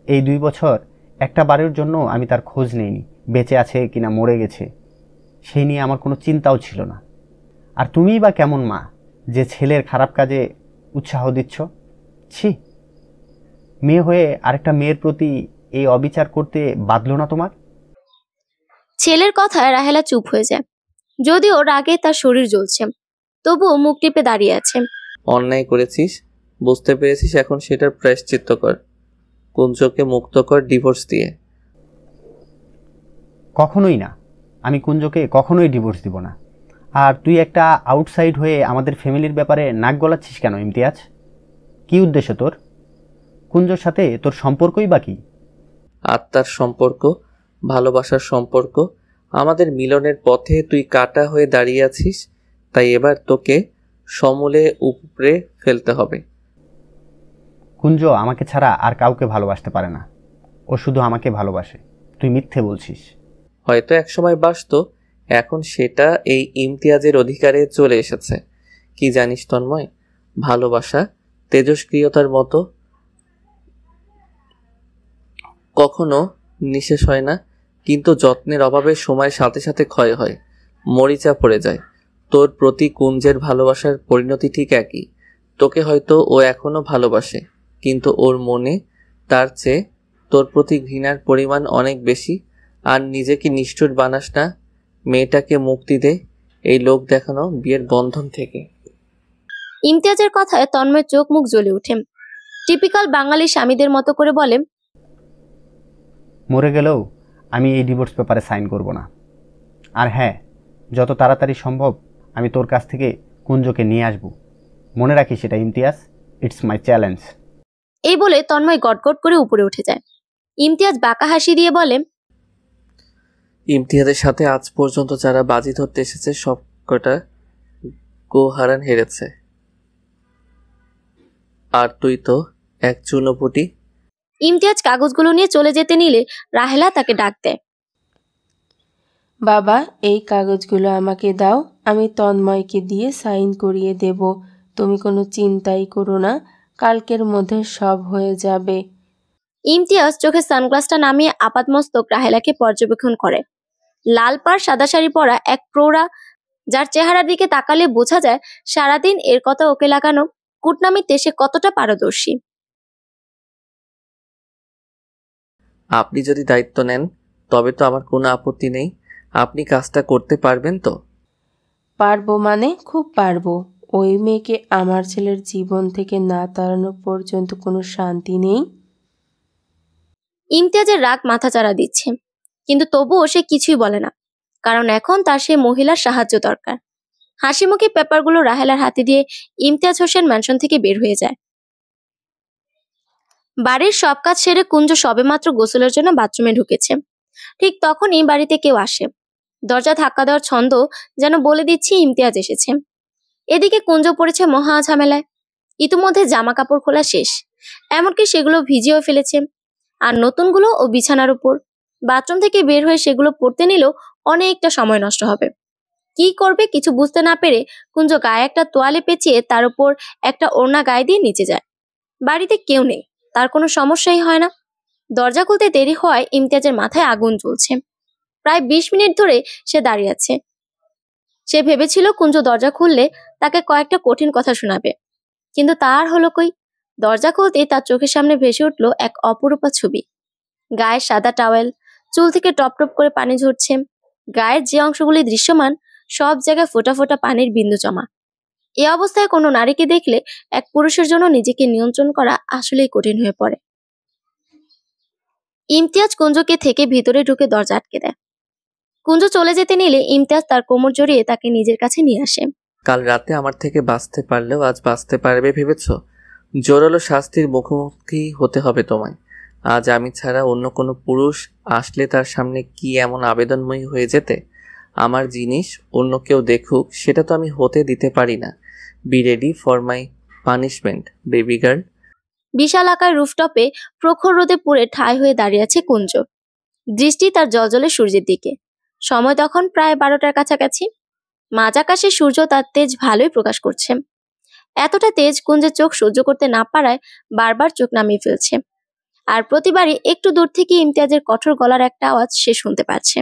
এই 2 বছর একটা বারের জন্য আমি তার খোঁজ নেইনি, বেঁচে আছে কিনা মরে গেছে সেই নিয়ে আমার কোনো চিন্তাও ছিল না। আর তুমিই বা কেমন মা যে ছেলের খারাপ কাজে উৎসাহ দিচ্ছ? ছি, মেয়ে হয়ে আরেকটা মেয়ের প্রতি এই অবিচার করতে বাধলো না তোমার? ছেলের কথায় রাহেলা চুপ হয়ে যায়। যদিও রাগে তার শরীর জ্বলছে, তবুও মুখ টিপে দাঁড়িয়ে আছে। অন্যায় করেছিস, বুঝতে পেরেছিস, এখন সেটার প্রায়শ্চিত্ত কর। কুঞ্জকে মুক্ত কর ডিভোর্স দিয়ে। কখনোই না, আমি কুঞ্জকে কখনোই ডিভোর্স দিব না। আর তুই একটা আউটসাইড হয়ে আমাদের ফ্যামিলির ব্যাপারে নাক গলাচ্ছিস কেন ইমতিয়াজ? কি উদ্দেশ্য তোর? কুঞ্জর সাথে তোর সম্পর্কই বা কি? আত্মার সম্পর্ক, ভালোবাসার সম্পর্ক। আমাদের মিলনের পথে তুই কাটা হয়ে দাঁড়িয়ে আছিস, তাই এবার তোকে সমূলে উপড়ে ফেলতে হবে। কুঞ্জ আমাকে ছাড়া আর কাউকে ভালোবাসতে পারে না, ও শুধু আমাকে ভালোবাসে। তুই মিথ্যে বলছিস। হয়তো একসময় বাসতো, এখন সেটা এই ইমতিয়াজের অধিকারে চলে এসেছে। কি জানিস তন্ময়, ভালোবাসা তেজস্ক্রিয়তার মতো, কখনো নিঃশেষ হয় না, কিন্তু যত্নের অভাবে সময়ের সাথে সাথে ক্ষয় হয়, মরিচা পড়ে যায়। তোর প্রতি কুঞ্জের ভালোবাসার পরিণতি ঠিক একই। তোকে হয়তো ও এখনো ভালোবাসে, কিন্তু ওর মনে তার চেয়ে তোর প্রতি ঘৃণার পরিমাণ অনেক বেশি। আর নিজেকে নিষ্ঠুর বানাস না, মেয়েটাকে মুক্তি দে এই লোক দেখানো বিয়ের বন্ধন থেকে। ইমতিয়াজের কথায় তন্ময় চোখ মুখ জ্বলে ওঠে। টিপিক্যাল বাঙালি স্বামীদের মতো করে বলে, মরে গেলেও আমি এই ডিভোর্স পেপারে সাইন করব না। আর হ্যাঁ, যত তাড়াতাড়ি সম্ভব আমি তোর কাছ থেকে কুঞ্জকে নিয়ে আসব। মনে রাখিস সেটা ইমতিয়াজ, ইটস মাই চ্যালেঞ্জ। এই বলে তন্ময় গটগট করে উপরে উঠে যায়। ইমতিয়াজ বাঁকা হাসি দিয়ে বলে, ইমতিয়াজের সাথে আজ পর্যন্ত যারা বাজি ধরতে এসেছে সব কটা গোহারান হেরেছে, আর তুই তো এক চুনোপুটি। ইমতিয়াজ কাগজগুলো নিয়ে চলে যেতে নিলে রাহেলা তাকে ডাক দেয়। বাবা, এই কাগজগুলো আমাকে দাও, আমি তন্ময়কে দিয়ে সাইন করিয়ে দেব। তুমি কোনো চিন্তাই করো না, কালকের মধ্যে সব হয়ে যাবে। ইমতিয়াজ চোখে সানগ্লাসটা নামিয়ে আপাতমস্তক রাহেলাকে পর্যবেক্ষণ করে। লাল পাড় সাদা শাড়ি পরা এক প্রৌঢ়া, যার চেহারার দিকে তাকালে বোঝা যায় সারাদিন এর কথা ওকে লাগানো কূটনামিতে সে কতটা পারদর্শী। আপনি যদি দায়িত্ব নেন তবে তো আমার কোনো আপত্তি নেই। আপনি কাজটা করতে পারবেন তো? পারবো মানে খুব পারবো। ওই মেয়েকে আমার ছেলের জীবন থেকে না তাড়ানো পর্যন্ত কোনো শান্তি নেই। ইমতিয়াজের রাগ মাথাচাড়া দিচ্ছে, কিন্তু তবুও সে কিছুই বলে না, কারণ এখন তার সে মহিলার সাহায্য দরকার। হাসি মুখে পেপারগুলো রাহেলার হাতে দিয়ে ইমতিয়াজ হোসেন ম্যানশন থেকে বের হয়ে যায়। বাড়ির সব কাজ সেরে কুঞ্জ সবেমাত্র গোসলের জন্য বাথরুমে ঢুকেছে। ঠিক তখনই বাড়িতে কেউ আসে। দরজা ধাক্কা দেওয়ার ছন্দ যেন বলে দিচ্ছে ইমতিয়াজ এসেছে। এদিকে কুঞ্জ পড়েছে মহা ঝামেলায়। ইতিমধ্যে জামা কাপড় খোলা শেষ, এমনকি সেগুলো ভিজিয়েও ফেলেছে। আর নতুনগুলো ও বিছানার উপর। বাথরুম থেকে বের হয়ে সেগুলো পরতে নিলেও অনেকটা সময় নষ্ট হবে। কি করবে কিছু বুঝতে না পেরে কুঞ্জ গায়ে একটা তোয়ালে পেঁচিয়ে তার উপর একটা ওড়না গায়ে দিয়ে নিচে যায়। বাড়িতে কেউ নেই, তার কোনো সমস্যাই হয় না। দরজা খুলতে দেরি হওয়ায় ইমতিয়াজের মাথায় আগুন জ্বলছে। প্রায় 20 মিনিট ধরে সে দাঁড়িয়ে আছে। সে ভেবেছিল কুঞ্জ দরজা খুললে তাকে কয়েকটা কঠিন কথা শোনাবে, কিন্তু তার হলো কই। দরজা খুলতেই তার চোখের সামনে ভেসে উঠল এক অপরূপা ছবি। গায়ে সাদা টাওয়েল, চুল থেকে টপ টপ করে পানি ঝরছে। গায়ের যে অংশগুলি দৃশ্যমান সব জায়গায় ফোঁটা ফোঁটা পানির বিন্দু জমা। এই অবস্থায় কোনো নারীকে দেখলে এক পুরুষের জন্য নিজেকে নিয়ন্ত্রণ করা আসলেই কঠিন হয়ে পড়ে। ইমতিয়াজ কুঞ্জকে থেকে ভিতরে ঢুকে দরজা আটকে দেয়। কুঞ্জ চলে যেতে নিলে ইমতিয়াজ তার কোমর জড়িয়ে তাকে নিজের কাছে নিয়ে আসে। কাল রাতে আমার থেকে বাঁচতে পারলেও আজ বাঁচতে পারবে ভেবেছ? জোরালো শাস্তির মুখোমুখি হতে হবে তোমায়। আজ আমি ছাড়া অন্য কোনো পুরুষ আসলে তার সামনে কি এমন আবেদনময়ী হয়ে যেতে? আমার জিনিস অন্য কেউ দেখুক, সেটা তো আমি হতে দিতে পারি না। Be ready for my punishment, baby girl. বিশাল আকার রুফটপে প্রখর রোদে পুড়ে ঠায় হয়ে দাঁড়িয়ে আছে কুঞ্জ, দৃষ্টি তার জ্বলজ্বলে সূর্যের দিকে। সময় তখন প্রায় 12টার কাছাকাছি। মাঝ আকাশে সূর্য তার তেজ ভালোই প্রকাশ করছে। এতটা তেজ কুঞ্জের চোখ সহ্য করতে না পারায় বারবার চোখ নামিয়ে ফেলছে। আর প্রতিবারই একটু দূর থেকে ইমতিয়াজের কঠোর গলার একটা আওয়াজ সে শুনতে পাচ্ছে।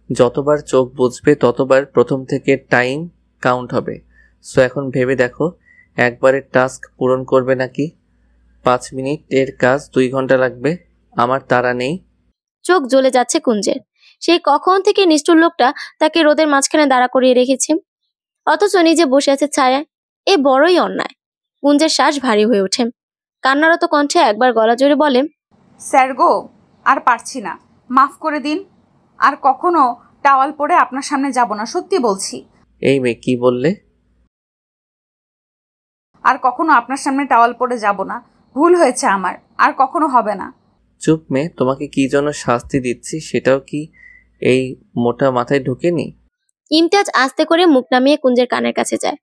যতবার চোখ বুঝবে ততবার প্রথম থেকে টাইম কাউন্ট হবে। সো এখন ভেবে দেখো, একবারের টাস্ক পূরণ করবে নাকি 5 মিনিটের কাজ 2 ঘন্টা লাগবে? আমার তাড়া নেই। চোখ জ্বলে যাচ্ছে কুঞ্জের। সেই কখন থেকে নিষ্ঠুর লোকটা তাকে রোদের মাঝখানে দাঁড়া করিয়ে রেখেছে, অথচ নিজে বসে আছে ছায়ায়। এ বড়ই অন্যায়। কুঞ্জের শ্বাস ভারী হয়ে ওঠে। কান্নারত কণ্ঠে একবার গলা জোরে বলে, স্যার গো, আর পারছি না, মাফ করে দিন। আর কখনো টাওয়াল পরে আপনার সামনে যাব না, সত্যি বলছি। এই মেয়ে, কি বললে? আর কখনো আপনার সামনে টাওয়াল পরে যাব না, ভুল হয়েছে আমার, আর কখনো হবে না। চুপ মেয়ে, তোমাকে কি জন্য শাস্তি দিচ্ছি সেটাও কি এই মোটা মাথায় ঢুকেনি? ইমতিয়াজ আস্তে করে মুখ নামিয়ে কুঞ্জের কানের কাছে যায়।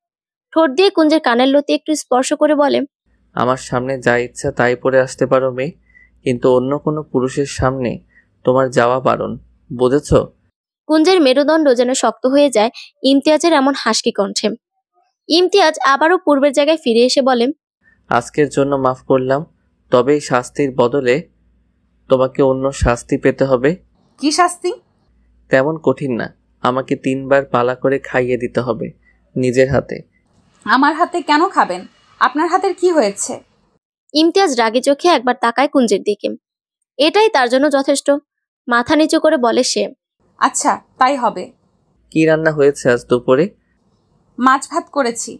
ঠোঁট দিয়ে কুঞ্জের কানের লতি একটু স্পর্শ করে বলে, আমার সামনে যা ইচ্ছা তাই পরে আসতে পারো মেয়ে, কিন্তু অন্য কোনো পুরুষের সামনে তোমার যাওয়া বারণ, বুঝেছ? কুঞ্জের মেরুদণ্ড যেন শক্ত হয়ে যায় ইমতিয়াজের এমন হাসকি কণ্ঠে। ইমতিয়াজ আবারও পূর্বের জায়গায় ফিরে এসে বলে, আজকের জন্য মাফ করলাম, তবে এই শাস্তির বদলে তোমাকে অন্য শাস্তি পেতে হবে। কি শাস্তি? তেমন কঠিন না, আমাকে 3 বার পালা করে খাইয়ে দিতে হবে নিজের হাতে। আমার হাতে কেন খাবেন? আপনার হাতের কি হয়েছে? ইমতিয়াজ রাগে চোখে একবার তাকায় কুঞ্জের দিকে। এটাই তার জন্য যথেষ্ট। মাথা নিচু করে বলে সে, আচ্ছা, তাই হবে। কি রান্না হয়েছে আজ দুপুরে? মাছ ভাত করেছি।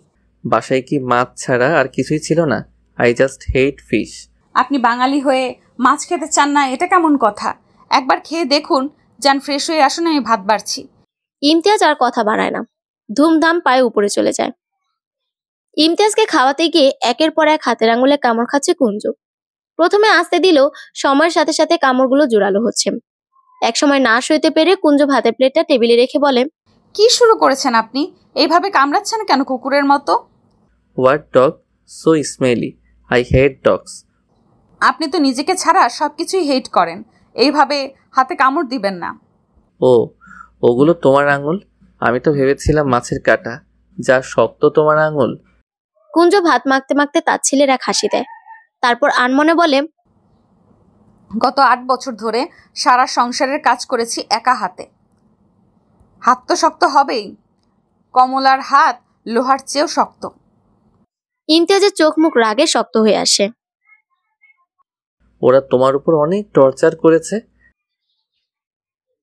বাসায় কি মাছ ছাড়া আর কিছুই ছিল না? I just hate fish. আপনি বাঙালি হয়ে মাছ খেতে চান না, এটা কেমন কথা? একবার খেয়ে দেখুন, যান ফ্রেশ হয়ে আসুন, আমি ভাত বাড়ছি। ইমতিয়াজ আর কথা বাড়ায় না, ধুমধাম পায়ে উপরে চলে যায়। ইমতিয়াজকে খাওয়াতে গিয়ে একের পর এক হাতের আঙুলে কামড় খাচ্ছে কুঞ্জ। প্রথমে আসতে দিলেও সময়ের সাথে সাথে কামড়গুলো জোরালো হচ্ছে। একসময় না সইতে পেরে কুঞ্জ ভাতের প্লেটটা টেবিলে রেখে বলে, কি শুরু করেছেন আপনি? এইভাবে কামড়াচ্ছেন কেন কুকুরের মতো? What dog? So smelly, I hate dogs. আপনি তো নিজেকে ছাড়া সবকিছুই হেট করেন। এইভাবে হাতে কামড় দিবেন না। ও, ওগুলো তোমার আঙুল? আমি তো ভেবেছিলাম মাছের কাঁটা। যা শক্ত তোমার আঙুল। কুঞ্জ ভাত মাখতে মাখতে তাচ্ছিলের এক হাসি দেয়। তারপর আনমনে বলে, গত 8 বছর ধরে সারা সংসারের কাজ করেছি একা হাতে। হাত তো শক্ত হবেই। কমলার হাত লোহার চেয়েও শক্ত। ইমতিয়াজের চোখ মুখ রাগে শক্ত হয়ে আসে। ওরা তোমার উপর অনেক টর্চার করেছে।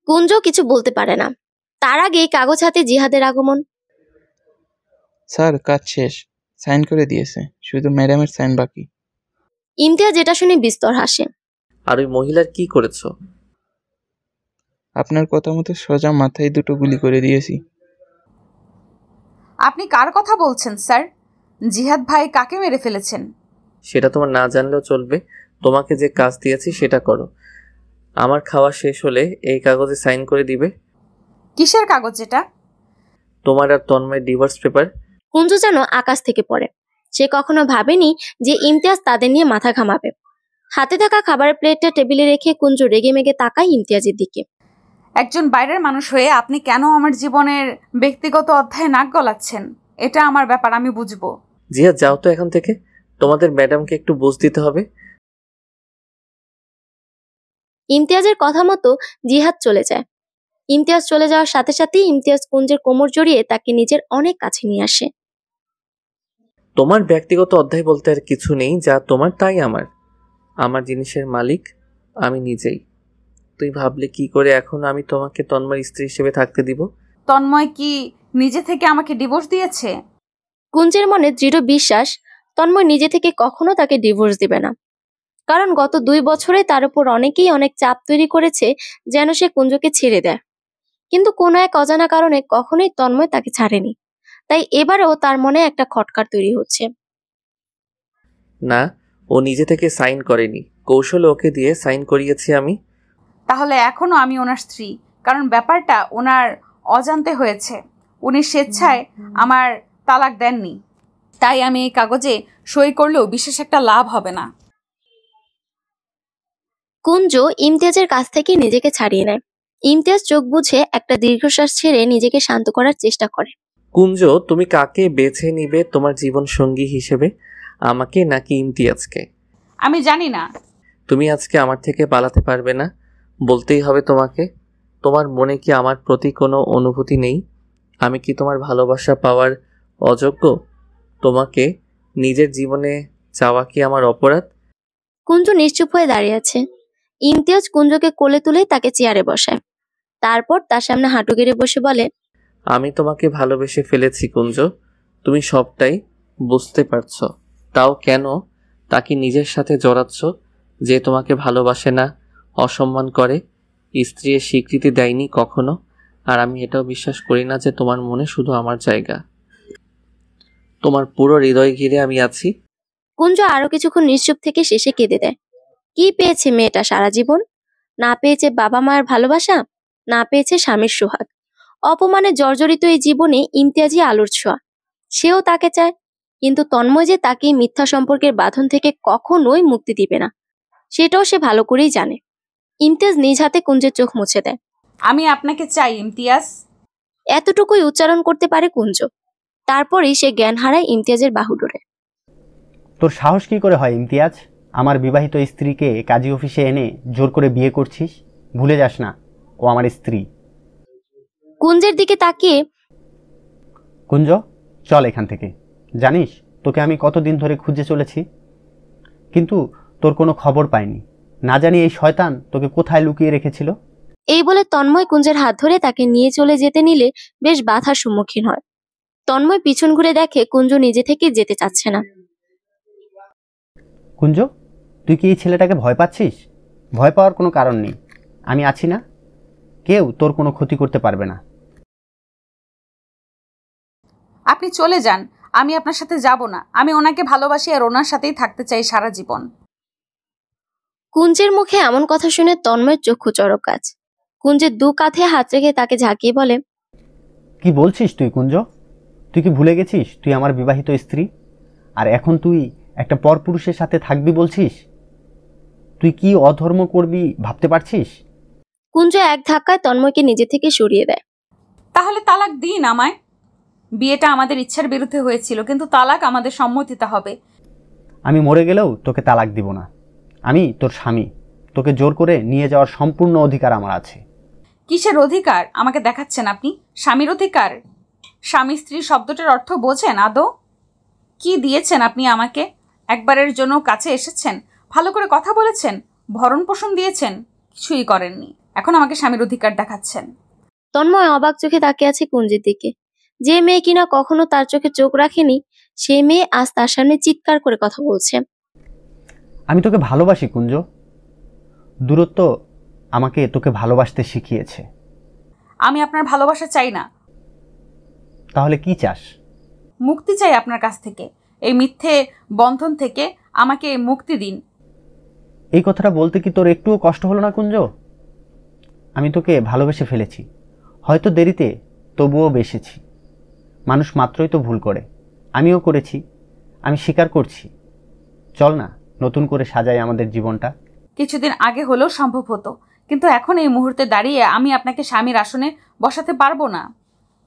কুঞ্জ কিছু বলতে পারে না। তার আগেই কাগজ হাতে জিহাদের আগমন। স্যার, কাজ শেষ, সাইন করে দিয়েছে, শুধু ম্যাডামের সাইন বাকি। ইমতিয়াজ যেটা শুনে বিস্তর হাসে। আর ওই মহিলার কি করেছো? আপনার কথা মতো সোজা মাথায় 2টো গুলি করে দিয়েছি। আপনি কার কথা বলছেন স্যার? জিহাদ ভাই কাকে মেরে ফেলেছেন? সেটা তোমার না জানলেও চলবে। তোমাকে যে কাজ দিয়েছি সেটা করো। আমার খাওয়া শেষ হলে এই কাগজে সাইন করে দিবে। কিসের কাগজ এটা? তোমার আর তন্ময় ডিভোর্স পেপার। কুঞ্জ যেন আকাশ থেকে পড়ে। সে কখনো ভাবেনি যে ইমতিয়াজ তাদের নিয়ে মাথা ঘামাবে। হাতে থাকা খাবারের প্লেটটা টেবিলে রেখে কুঞ্জ রেগে মেগে তাকায় ইমতিয়াজের দিকে। একজন বাইরের মানুষ হয়ে আপনি কেন আমার জীবনের ব্যক্তিগত অধ্যায়ে নাক গলাচ্ছেন? এটা আমার ব্যাপার, আমি বুঝবো। জিয়া, যাও তো এখান থেকে। তোমাদের ম্যাডামকে একটু বুঝ দিতে হবে। ইমতিয়াজের কথা মতো জিহাদ চলে যায়। ইমতিয়াজ চলে যাওয়ার সাথে সাথেই ইমতিয়াজ কুঞ্জের কোমর জড়িয়ে তাকে নিজের অনেক কাছে নিয়ে আসে। তোমার ব্যক্তিগত অধ্যায় বলতে আর কিছু নেই, যা তোমার তাই আমার। আমার জিনিসের মালিক আমি নিজেই। তুই ভাবলে কি করে এখন আমি তোমাকে তন্ময়ের স্ত্রী হিসেবে থাকতে দিব? তন্ময় কি নিজে থেকে আমাকে ডিভোর্স দিয়েছে? কুঞ্জের মনে দৃঢ় বিশ্বাস তন্ময় নিজে থেকে কখনো তাকে ডিভোর্স দিবে না। কারণ গত 2 বছরে তার উপর অনেকেই অনেক চাপ তৈরি করেছে যেন সে কুঞ্জকে ছেড়ে দেয়। কিন্তু কোনো এক অজানা কারণে কখনোই তন্ময় তাকে ছাড়েনি। তাই এবারেও তার মনে একটা খটকার তৈরি হচ্ছে। না, ও নিজে থেকে সাইন করেনি, কৌশল ওকে দিয়ে সাইন করিয়েছি আমি। তাহলে এখনো আমি ওনার স্ত্রী, কারণ ব্যাপারটা ওনার অজান্তে হয়েছে। উনি স্বেচ্ছায় আমার তালাক দেননি, তাই আমি এই কাগজে সই করলেও বিশেষ একটা লাভ হবে না। কুঞ্জ ইমতিয়াজের কাছ থেকে নিজেকে ছাড়িয়ে নেয়। ইমতিয়াজ চোখ বুঝে একটা দীর্ঘশ্বাস ছেড়ে নিজেকে শান্ত করার চেষ্টা করে। কুঞ্জ, তুমি কাকে বেছে নিবে তোমার জীবন সঙ্গী হিসেবে, আমাকে নাকি ইমতিয়াজকে? আমি জানি না। তুমি আজকে আমার থেকে পালাতে পারবে না, বলতেই হবে তোমাকে। তোমার মনে কি আমার প্রতি কোনো অনুভূতি নেই? আমি কি তোমার ভালোবাসা পাওয়ার অযোগ্য? তোমাকে নিজের জীবনে চাওয়া কি আমার অপরাধ? কুঞ্জ নিশ্চুপ হয়ে দাঁড়িয়ে আছে। ইমতিয়াজ কুঞ্জকে কোলে তুলে তাকে চেয়ারে বসায়। তারপর তার সামনে হাঁটু গেড়ে বসে বলে, আমি তোমাকে ভালোবেসে ফেলেছি কুঞ্জ, তুমি সবটাই বুঝতে পারছো। তাও কেন তাকে নিজের সাথে জড়াচ্ছ, যে তোমাকে ভালোবাসে না, অসম্মান করে, স্ত্রীর স্বীকৃতি দেয়নি কখনো। আর আমি এটাও বিশ্বাস করি না যে তোমার মনে শুধু আমার জায়গা। তোমার পুরো হৃদয় ঘিরে আমি আছি। কুঞ্জ আরো কিছুক্ষণ নিশ্চুপ থেকে শেষে কেঁদে দেয়। কি পেয়েছে মেয়েটা সারা জীবন? না পেয়েছে বাবা মায়ের ভালোবাসা, না পেয়েছে স্বামীর সোহাগ। অপমানে জর্জরিত এই জীবনে ইমতিয়াজি আলোর ছোঁয়া। সেও তাকে চায়, কিন্তু তন্ময় যে তাকে মিথ্যা সম্পর্কের বাঁধন থেকে কখনোই মুক্তি দিবে না, সেটাও সে ভালো করেই জানে। ইমতিয়াজ নিজ হাতে কুঞ্জের চোখ মুছে দেয়। আমি আপনাকে চাই ইমতিয়াজ। এতটুকুই উচ্চারণ করতে পারে কুঞ্জ। তারপরেই সে জ্ঞান হারায় ইমতিয়াজের বাহু ধরে। তোর সাহস কি করে হয় ইমতিয়াজ? আমার বিবাহিত স্ত্রীকে কাজী অফিসে এনে জোর করে বিয়ে করছিস? ভুলে যাস না, ও আমার স্ত্রী। কুঞ্জের দিকে তাকিয়ে, কুঞ্জ, চল এখান থেকে। জানিস তোকে আমি কতদিন ধরে খুঁজে চলেছি, কিন্তু তোর কোনো খবর পাইনি। না জানি এই শয়তান তোকে কোথায় লুকিয়ে রেখেছিল। এই বলে তন্ময় কুঞ্জের হাত ধরে তাকে নিয়ে চলে যেতে নিলে বেশ বাধার সম্মুখীন হয়। তন্ময় পিছন ঘুরে দেখে কুঞ্জ নিজে থেকে যেতে চাচ্ছে না। কুঞ্জ, তুই কি এই ছেলেটাকে ভয় পাচ্ছিস? ভয় পাওয়ার কোনো কারণ নেই, আমি আছি না। কেউ তোর কোনো ক্ষতি করতে পারবে না। আপনি চলে যান, আমি আপনার সাথে যাব না। আমি ওনাকে ভালোবাসি আর ওনার সাথেই থাকতে চাই সারা জীবন। কুঞ্জের মুখে এমন কথা শুনে তন্ময়ের চক্ষু চড়ক গাছ। কুঞ্জের দু কাঁধে হাত রেখে তাকে ঝাঁকিয়ে বলে, কি বলছিস তুই কুঞ্জ? তুই কি ভুলে গেছিস তুই আমার বিবাহিত স্ত্রী? আর এখন তুই একটা পরপুরুষের সাথে থাকবি বলছিস? তুই কি অধর্ম করবি ভাবতে পারছিস? কুঞ্জ এক ধাক্কায় তন্ময়কে নিজে থেকে সরিয়ে দেয়। তাহলে তালাক দিন আমায়। বিয়েটা আমাদের ইচ্ছার বিরুদ্ধে হয়েছিল, কিন্তু তালাক আমাদের সম্মতিতে হবে। আমি মরে গেলেও তোকে তালাক দিব না। আমি তোর স্বামী, তোকে জোর করে নিয়ে যাওয়ার সম্পূর্ণ অধিকার আমার আছে। কিসের অধিকার আমাকে দেখাচ্ছেন আপনি? স্বামীর অধিকার? স্বামী স্ত্রী শব্দটার অর্থ বোঝেন আদৌ? কি দিয়েছেন আপনি আমাকে? একবারের জন্য কাছে এসেছেন, ভালো করে কথা বলেছেন, ভরণ পোষণ দিয়েছেন? কিছুই করেননি, এখন আমাকে স্বামীর অধিকার দেখাচ্ছেন। তন্ময় অবাক চোখে তাকিয়ে আছে কুঞ্জের দিকে। যে মেয়ে কিনা কখনো তার চোখে চোখ রাখেনি, সেই মেয়ে আজ তার সামনে চিৎকার করে কথা বলছে। আমি তোকে ভালোবাসি কুঞ্জ। দূরত্ব আমাকে তোকে ভালোবাসতে শিখিয়েছে। আমি আপনার ভালোবাসা চাই না। তাহলে কি চাস? মুক্তি চাই আপনার কাছ থেকে, এই মিথ্যে বন্ধন থেকে আমাকে মুক্তি দিন। এই কথাটা বলতে কি তোর একটুও কষ্ট হলো না কুঞ্জ? আমি তোকে ভালোবেসে ফেলেছি, হয়তো দেরিতে, তবুও বেসেছি। মানুষ মাত্রই তো ভুল করে, আমিও করেছি, আমি স্বীকার করছি। চল না নতুন করে সাজাই আমাদের জীবনটা। কিছুদিন আগে হলেও সম্ভব হতো, কিন্তু এখন এই মুহূর্তে দাঁড়িয়ে আমি আপনাকে স্বামীর আসনে বসাতে পারবো না।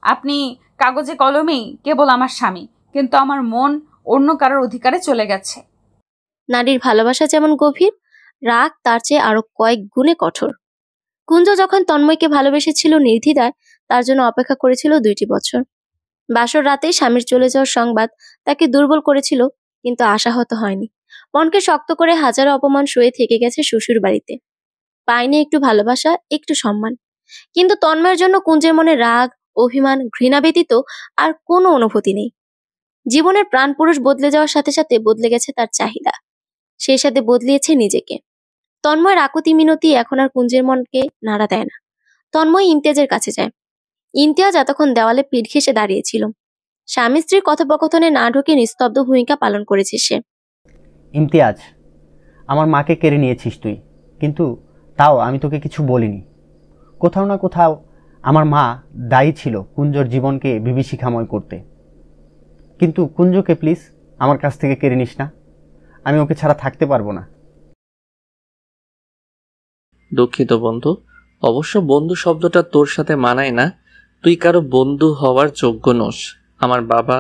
আপনি কাগজে কলমেই কেবল আমার স্বামী, কিন্তু আমার মন অন্য কারোর অধিকারে চলে গেছে। নারীর ভালোবাসা যেমন গভীর, রাগ তার চেয়ে আরো কয়েক গুণে কঠোর। কুঞ্জ যখন তন্ময়কে ভালোবেসেছিল নির্দ্বিধায়, তার জন্য অপেক্ষা করেছিল 2টি বছর। বাসর রাতেই স্বামীর চলে যাওয়ার সংবাদ তাকে দুর্বল করেছিল, কিন্তু আশাহত হয়নি। মনকে শক্ত করে হাজারো অপমান সয়ে থেকে গেছে শ্বশুর বাড়িতে। পায়নি একটু ভালোবাসা, একটু সম্মান। কিন্তু তন্ময়ের জন্য কুঞ্জের মনে রাগ, অভিমান, ঘৃণা ব্যতীত আর কোনো অনুভূতি নেই। জীবনের প্রাণ পুরুষ বদলে যাওয়ার সাথে সাথে বদলে গেছে তার চাহিদা, সেই সাথে বদলিয়েছে নিজেকে। তন্ময়ের আকুতি মিনতি এখন আর কুঞ্জের মনকে নাড়া দেয় না। তন্ময় ইমতিয়াজের কাছে যায়। ইমতিয়াজ এতক্ষণ দেওয়ালে পিঠ ঘেঁষে দাঁড়িয়েছিল। স্বামী স্ত্রীর কথোপকথনে না ঢুকে নিস্তব্ধ ভূমিকা পালন করেছে সে। ইমতিয়াজ, আমার মাকে কেড়ে নিয়েছিস তুই, কিন্তু তাও আমি তোকে কিছু বলিনি। কোথাও না কোথাও আমার মা দায়ী ছিল কুঞ্জর জীবনকে বিভীষিকাময় করতে। কিন্তু কুঞ্জকে প্লিজ আমার কাছ থেকে কেড়ে নিস না, আমি ওকে ছাড়া থাকতে পারবো না। দুঃখিত বন্ধু, অবশ্য বন্ধু শব্দটা তোর সাথে মানায় না। তুই কারো বন্ধু হওয়ার যোগ্য নোস। আমার বাবা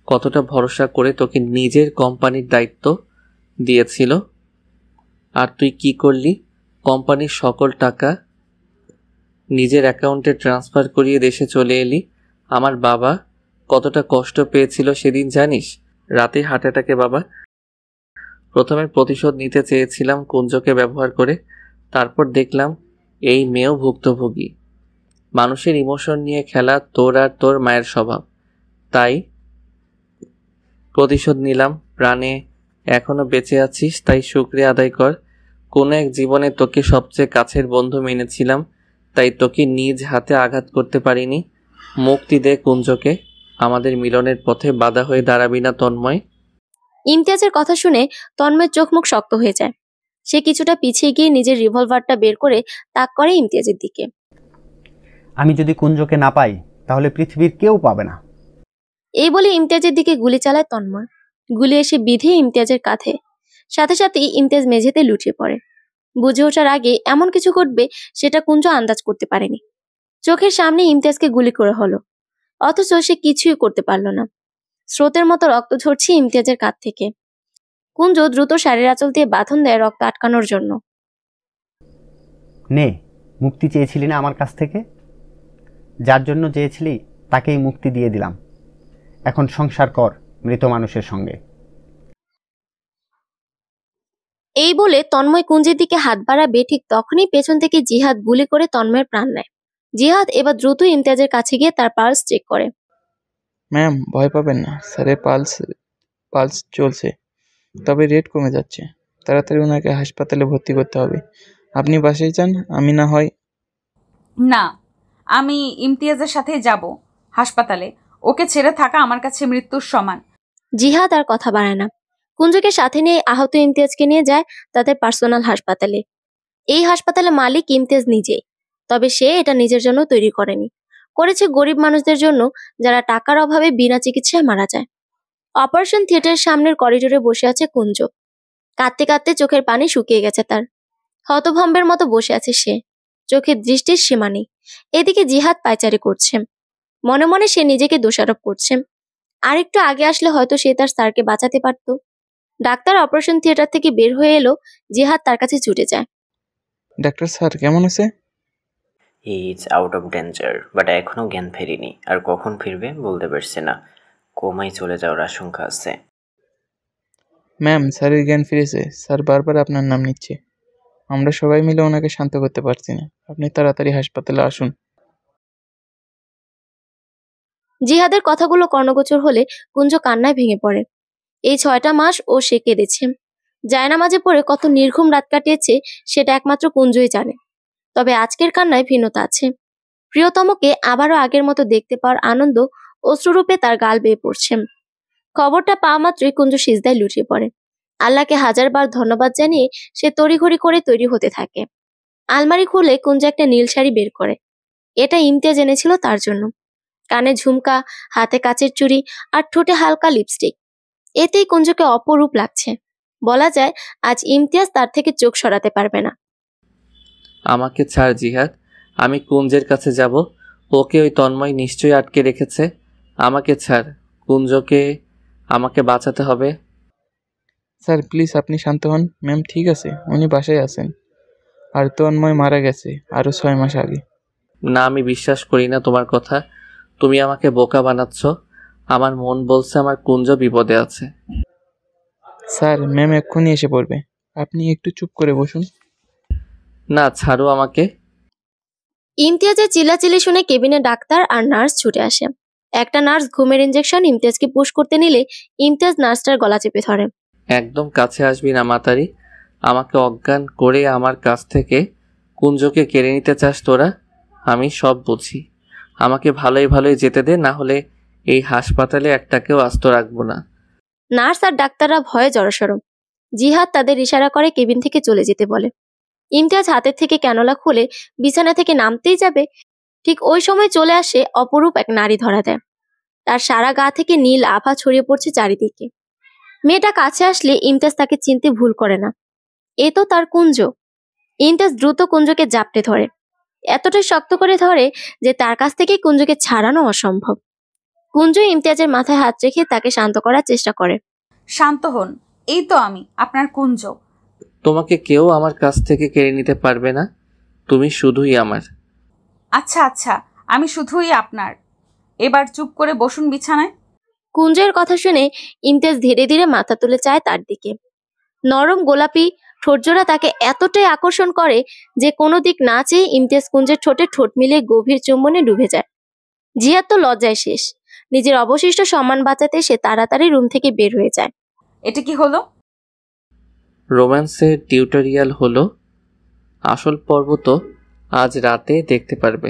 কতটা ভরসা করে তোকে নিজের কোম্পানির দায়িত্ব দিয়েছিল, আর তুই কি করলি? কোম্পানির সকল টাকা নিজের অ্যাকাউন্টে ট্রান্সফার করিয়ে দেশে চলে এলি। আমার বাবা কতটা কষ্ট পেয়েছিল সেদিন জানিস? রাতে হার্ট অ্যাটাকে বাবা। প্রথমে প্রতিশোধ নিতে চেয়েছিলাম কুঞ্জকে ব্যবহার করে, তারপর দেখলাম এই মেয়েও ভুক্তভোগী। মানুষের ইমোশন নিয়ে খেলা তোর আর তোর মায়ের স্বভাব, তাই প্রতিশোধ নিলাম। প্রাণে এখনো বেঁচে আছিস তাই শুকরিয়া আদায় কর। কোনো এক জীবনে তোকে সবচেয়ে কাছের বন্ধু মেনেছিলাম, তাই তোকে নিজ হাতে আঘাত করতে পারিনি। মুক্তি দে কুঞ্জকে, আমাদের মিলনের পথে বাধা হয়ে দাঁড়াবি না তন্ময়। ইমতিয়াজের কথা শুনে তন্ময়ের চোখ মুখ শক্ত হয়ে যায়। সে কিছুটা পিছিয়ে গিয়ে নিজের রিভলভারটা বের করে তাক করে ইমতিয়াজের দিকে। আমি যদি কুঞ্জকে না পাই তাহলে পৃথিবীর কেউ পাবে না। এই বলে ইমতিয়াজের দিকে গুলি চালায় তন্ময়। গুলি এসে বিধে ইমতিয়াজের কাঁধে। সাথে সাথেই ইমতিয়াজ মেঝেতে লুটিয়ে পড়ে। বুঝে ওঠার আগে এমন কিছু ঘটবে সেটা কুঞ্জ আন্দাজ করতে পারেনি। চোখের সামনে ইমতিয়াজকে গুলি করে হলো, অথচ সে কিছুই করতে পারল না। স্রোতের মতো রক্ত ঝরছে ইমতিয়াজের কাঁধ থেকে। কুঞ্জ দ্রুত শাড়ির আঁচল দিয়ে বাঁধন দেয় রক্ত আটকানোর জন্য। নে, মুক্তি চেয়েছিলি না আমার কাছ থেকে? যার জন্য চেয়েছিলি তাকেই মুক্তি দিয়ে দিলাম। এখন সংসার কর মৃত মানুষের সঙ্গে। এই বলে তন্ময় কুঞ্জের দিকে হাত বাড়াবে, ঠিক তখনই পেছন থেকে জিহাদ গুলি করে তন্ময়ের প্রাণ নেয়। জিহাদ এবার দ্রুত ইমতিয়াজের কাছে গিয়ে তার পালস চেক করে। ম্যাম, ভয় পাবেন না, স্যারের পালস চলছে, তবে রেট কমে যাচ্ছে। তাড়াতাড়ি ওনাকে হাসপাতালে ভর্তি করতে হবে। আপনি বাসায় যান, আমি না হয়। না, আমি ইমতিয়াজের সাথে যাব হাসপাতালে। ওকে ছেড়ে থাকা আমার কাছে মৃত্যুর সমান। জিহাদ আর কথা বাড়ায় না। কুঞ্জকে সাথে নিয়ে আহত ইমতিয়াজকে নিয়ে যায় তাদের পার্সোনাল হাসপাতালে। এই হাসপাতালে মালিক ইমতিয়াজ নিজেই, তবে সে এটা নিজের জন্য তৈরি করেনি, করেছে গরিব মানুষদের জন্য যারা টাকার অভাবে বিনা চিকিৎসায় মারা যায়। অপারেশন থিয়েটারের সামনের করিডোরে বসে আছে কুঞ্জ। কাঁদতে কাঁদতে চোখের পানি শুকিয়ে গেছে তার। হতভম্বের মতো বসে আছে সে, চোখের দৃষ্টির সীমা নেই। এদিকে জিহাদ পায়চারি করছে, মনে মনে সে নিজেকে দোষারোপ করছে। আর একটু আগে আসলে হয়তো সে তার স্যারকে বাঁচাতে পারত। ডাক্তার অপারেশন থিয়েটার থেকে বের হয়ে এলো, জিহাদ তার কাছে ছুটে যায়। ডাক্তার স্যার কেমন আছে? He is out of danger, but এখনও জ্ঞান ফেরেনি, আর কখন ফিরবে বলতে পারছে না। কোমায় চলে যাওয়ার আশঙ্কা আছে। ম্যাম, স্যারের জ্ঞান ফিরেছে। স্যার বারবার আপনার নাম নিচ্ছে। আমরা সবাই মিলে ওনাকে শান্ত করতে পারছি না। আপনি তাড়াতাড়ি হাসপাতালে আসুন। জিহাদের কথাগুলো কর্ণগোচর হলে কুঞ্জ কান্নায় ভেঙে পড়ে। এই 6টা মাস ও সে কেঁদেছে। জায়নামাজে পড়ে কত নির্ঘুম রাত কাটিয়েছে সেটা একমাত্র কুঞ্জই জানে। তবে আজকের কান্নায় ভিন্নতা আছে। প্রিয়তমকে আবারও আগের মতো দেখতে পাওয়ার আনন্দ অশ্রুরূপে তার গাল বেয়ে পড়ছে। খবরটা পাওয়া মাত্রই কুঞ্জ সিজদায় লুটিয়ে পড়ে। আল্লাহকে হাজারবার ধন্যবাদ জানিয়ে সে তড়িঘড়ি করে তৈরি হতে থাকে। আলমারি খুলে কুঞ্জ একটা নীল শাড়ি বের করে। এটা ইমতিয়াজ এনেছিল তার জন্য। কানে ঝুমকা, হাতে কাচের চুড়ি আর ঠোঁটে হালকা লিপস্টিক। এতেই কুঞ্জকে অপরূপ লাগছে। বলা যায় আজ ইমতিয়াজ তার থেকে চোখ সরাতে পারবে না। আমাকে ছাড় জিহাদ, আমি কুঞ্জের কাছে যাব। ওকে ওই তন্ময় নিশ্চয়ই আটকে রেখেছে। আমাকে ছাড়, কুঞ্জকে আমাকে বাঁচাতে হবে। স্যার প্লিজ আপনি শান্ত হন। ম্যাম ঠিক আছে, উনি বাসায় আছেন। আর তন্ময় মারা গেছে আরও 6 মাস আগে। না, আমি বিশ্বাস করি না তোমার কথা। তুমি আমাকে বোকা বানাচ্ছ। আমার মন বলছে আমার কুঞ্জ বিপদে আছে। স্যার, ম্যাম এক্ষুনি এসে পড়বে, আপনি একটু চুপ করে বসুন। না, ছাড়ো আমাকে। ইমতিয়াজের চিল্লাচিল্লি শুনে কেবিনে ডাক্তার আর নার্স ছুটে আসে। একটা নার্স ঘুমের ইনজেকশন ইমতিয়াজকে পুশ করতে নিলে ইমতিয়াজ নার্সটার গলা চেপে ধরে। একদম কাছে আসবি না মাতারি। আমাকে অজ্ঞান করে আমার কাছ থেকে কুঞ্জকে কেড়ে নিতে চাস তোরা? আমি সব বুঝি। আমাকে ভালোই ভালোই যেতে দে, না হলে এই হাসপাতালে একটাকেও আস্ত রাখবো না। নার্স আর ডাক্তাররা ভয়ে জড়সড়। জিহাদ তাদের ইশারা করে কেবিন থেকে চলে যেতে বলে। ইমতিয়াজ হাতের থেকে ক্যানোলা খুলে বিছানা থেকে নামতেই যাবে, ঠিক ওই সময় চলে আসে অপরূপ এক নারী ধরা দেয়। তার সারা গা থেকে নীল আভা ছড়িয়ে পড়ছে চারিদিকে। মেয়েটা কাছে আসলে ইমতিয়াজ তাকে চিনতে ভুল করে না। এ তো তার কুঞ্জ। ইমতিয়াজ দ্রুত কুঞ্জকে জাপটে ধরে, এতটাই শক্ত করে ধরে যে তার কাছ থেকে কুঞ্জকে ছাড়ানো অসম্ভব। কুঞ্জ ইমতিয়াজের মাথায় হাত রেখে তাকে শান্ত করার চেষ্টা করে। শান্ত হন, এই তো আমি, আপনার কুঞ্জ। তোমাকে কেউ আমার কাছ থেকে কেড়ে নিতে পারবে না, তুমি শুধুই আমার। আচ্ছা আচ্ছা, আমি শুধুই আপনার। এবার চুপ করে বসুন বিছানায়। কুঞ্জের কথা শুনে ইমতিয়াজ ধীরে ধীরে মাথা তুলে চায় তার দিকে। নরম গোলাপি ঠোঁটজোড়া তাকে এতটাই আকর্ষণ করে যে কোনো দিক না চেয়ে ইমতিয়াজ কুঞ্জের ঠোঁটে ঠোঁট মিলিয়ে গভীর চুম্বনে ডুবে যায়। জিহাদ তো লজ্জায় শেষ। নিজের অবশিষ্ট সম্মান বাঁচাতে সে তাড়াতাড়ি রুম থেকে বের হয়ে যায়। এটা কি হলো? রোম্যান্সের টিউটোরিয়াল হলো, আসল পর্ব তো আজ রাতে দেখতে পারবে।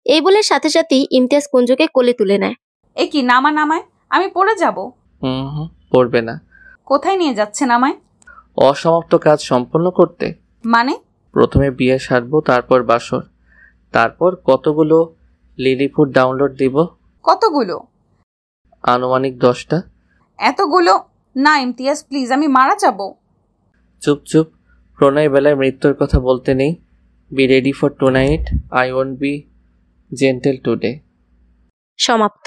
এই বলে সাথে সাথেই ইমতিয়াজ কুঞ্জকে কোলে তুলে নেয়। এ কি নামায়? আমি পড়ে যাব। পড়বে না। কোথায় নিয়ে যাচ্ছেন আমায়? অসমাপ্ত কাজ সম্পন্ন করতে। মানে? প্রথমে বিয়ে সারবো, তারপর বাসর, তারপর কতগুলো লিলিপুট ডাউনলোড দিব। কতগুলো? আনুমানিক 10টা। এতগুলো না ইমতিয়াজ, প্লিজ, আমি মারা যাব। চুপ চুপ, প্রণয় বেলায় মৃত্যুর কথা বলতে নেই। Be ready for tonight, I won't be gentle today. সমাপ্ত।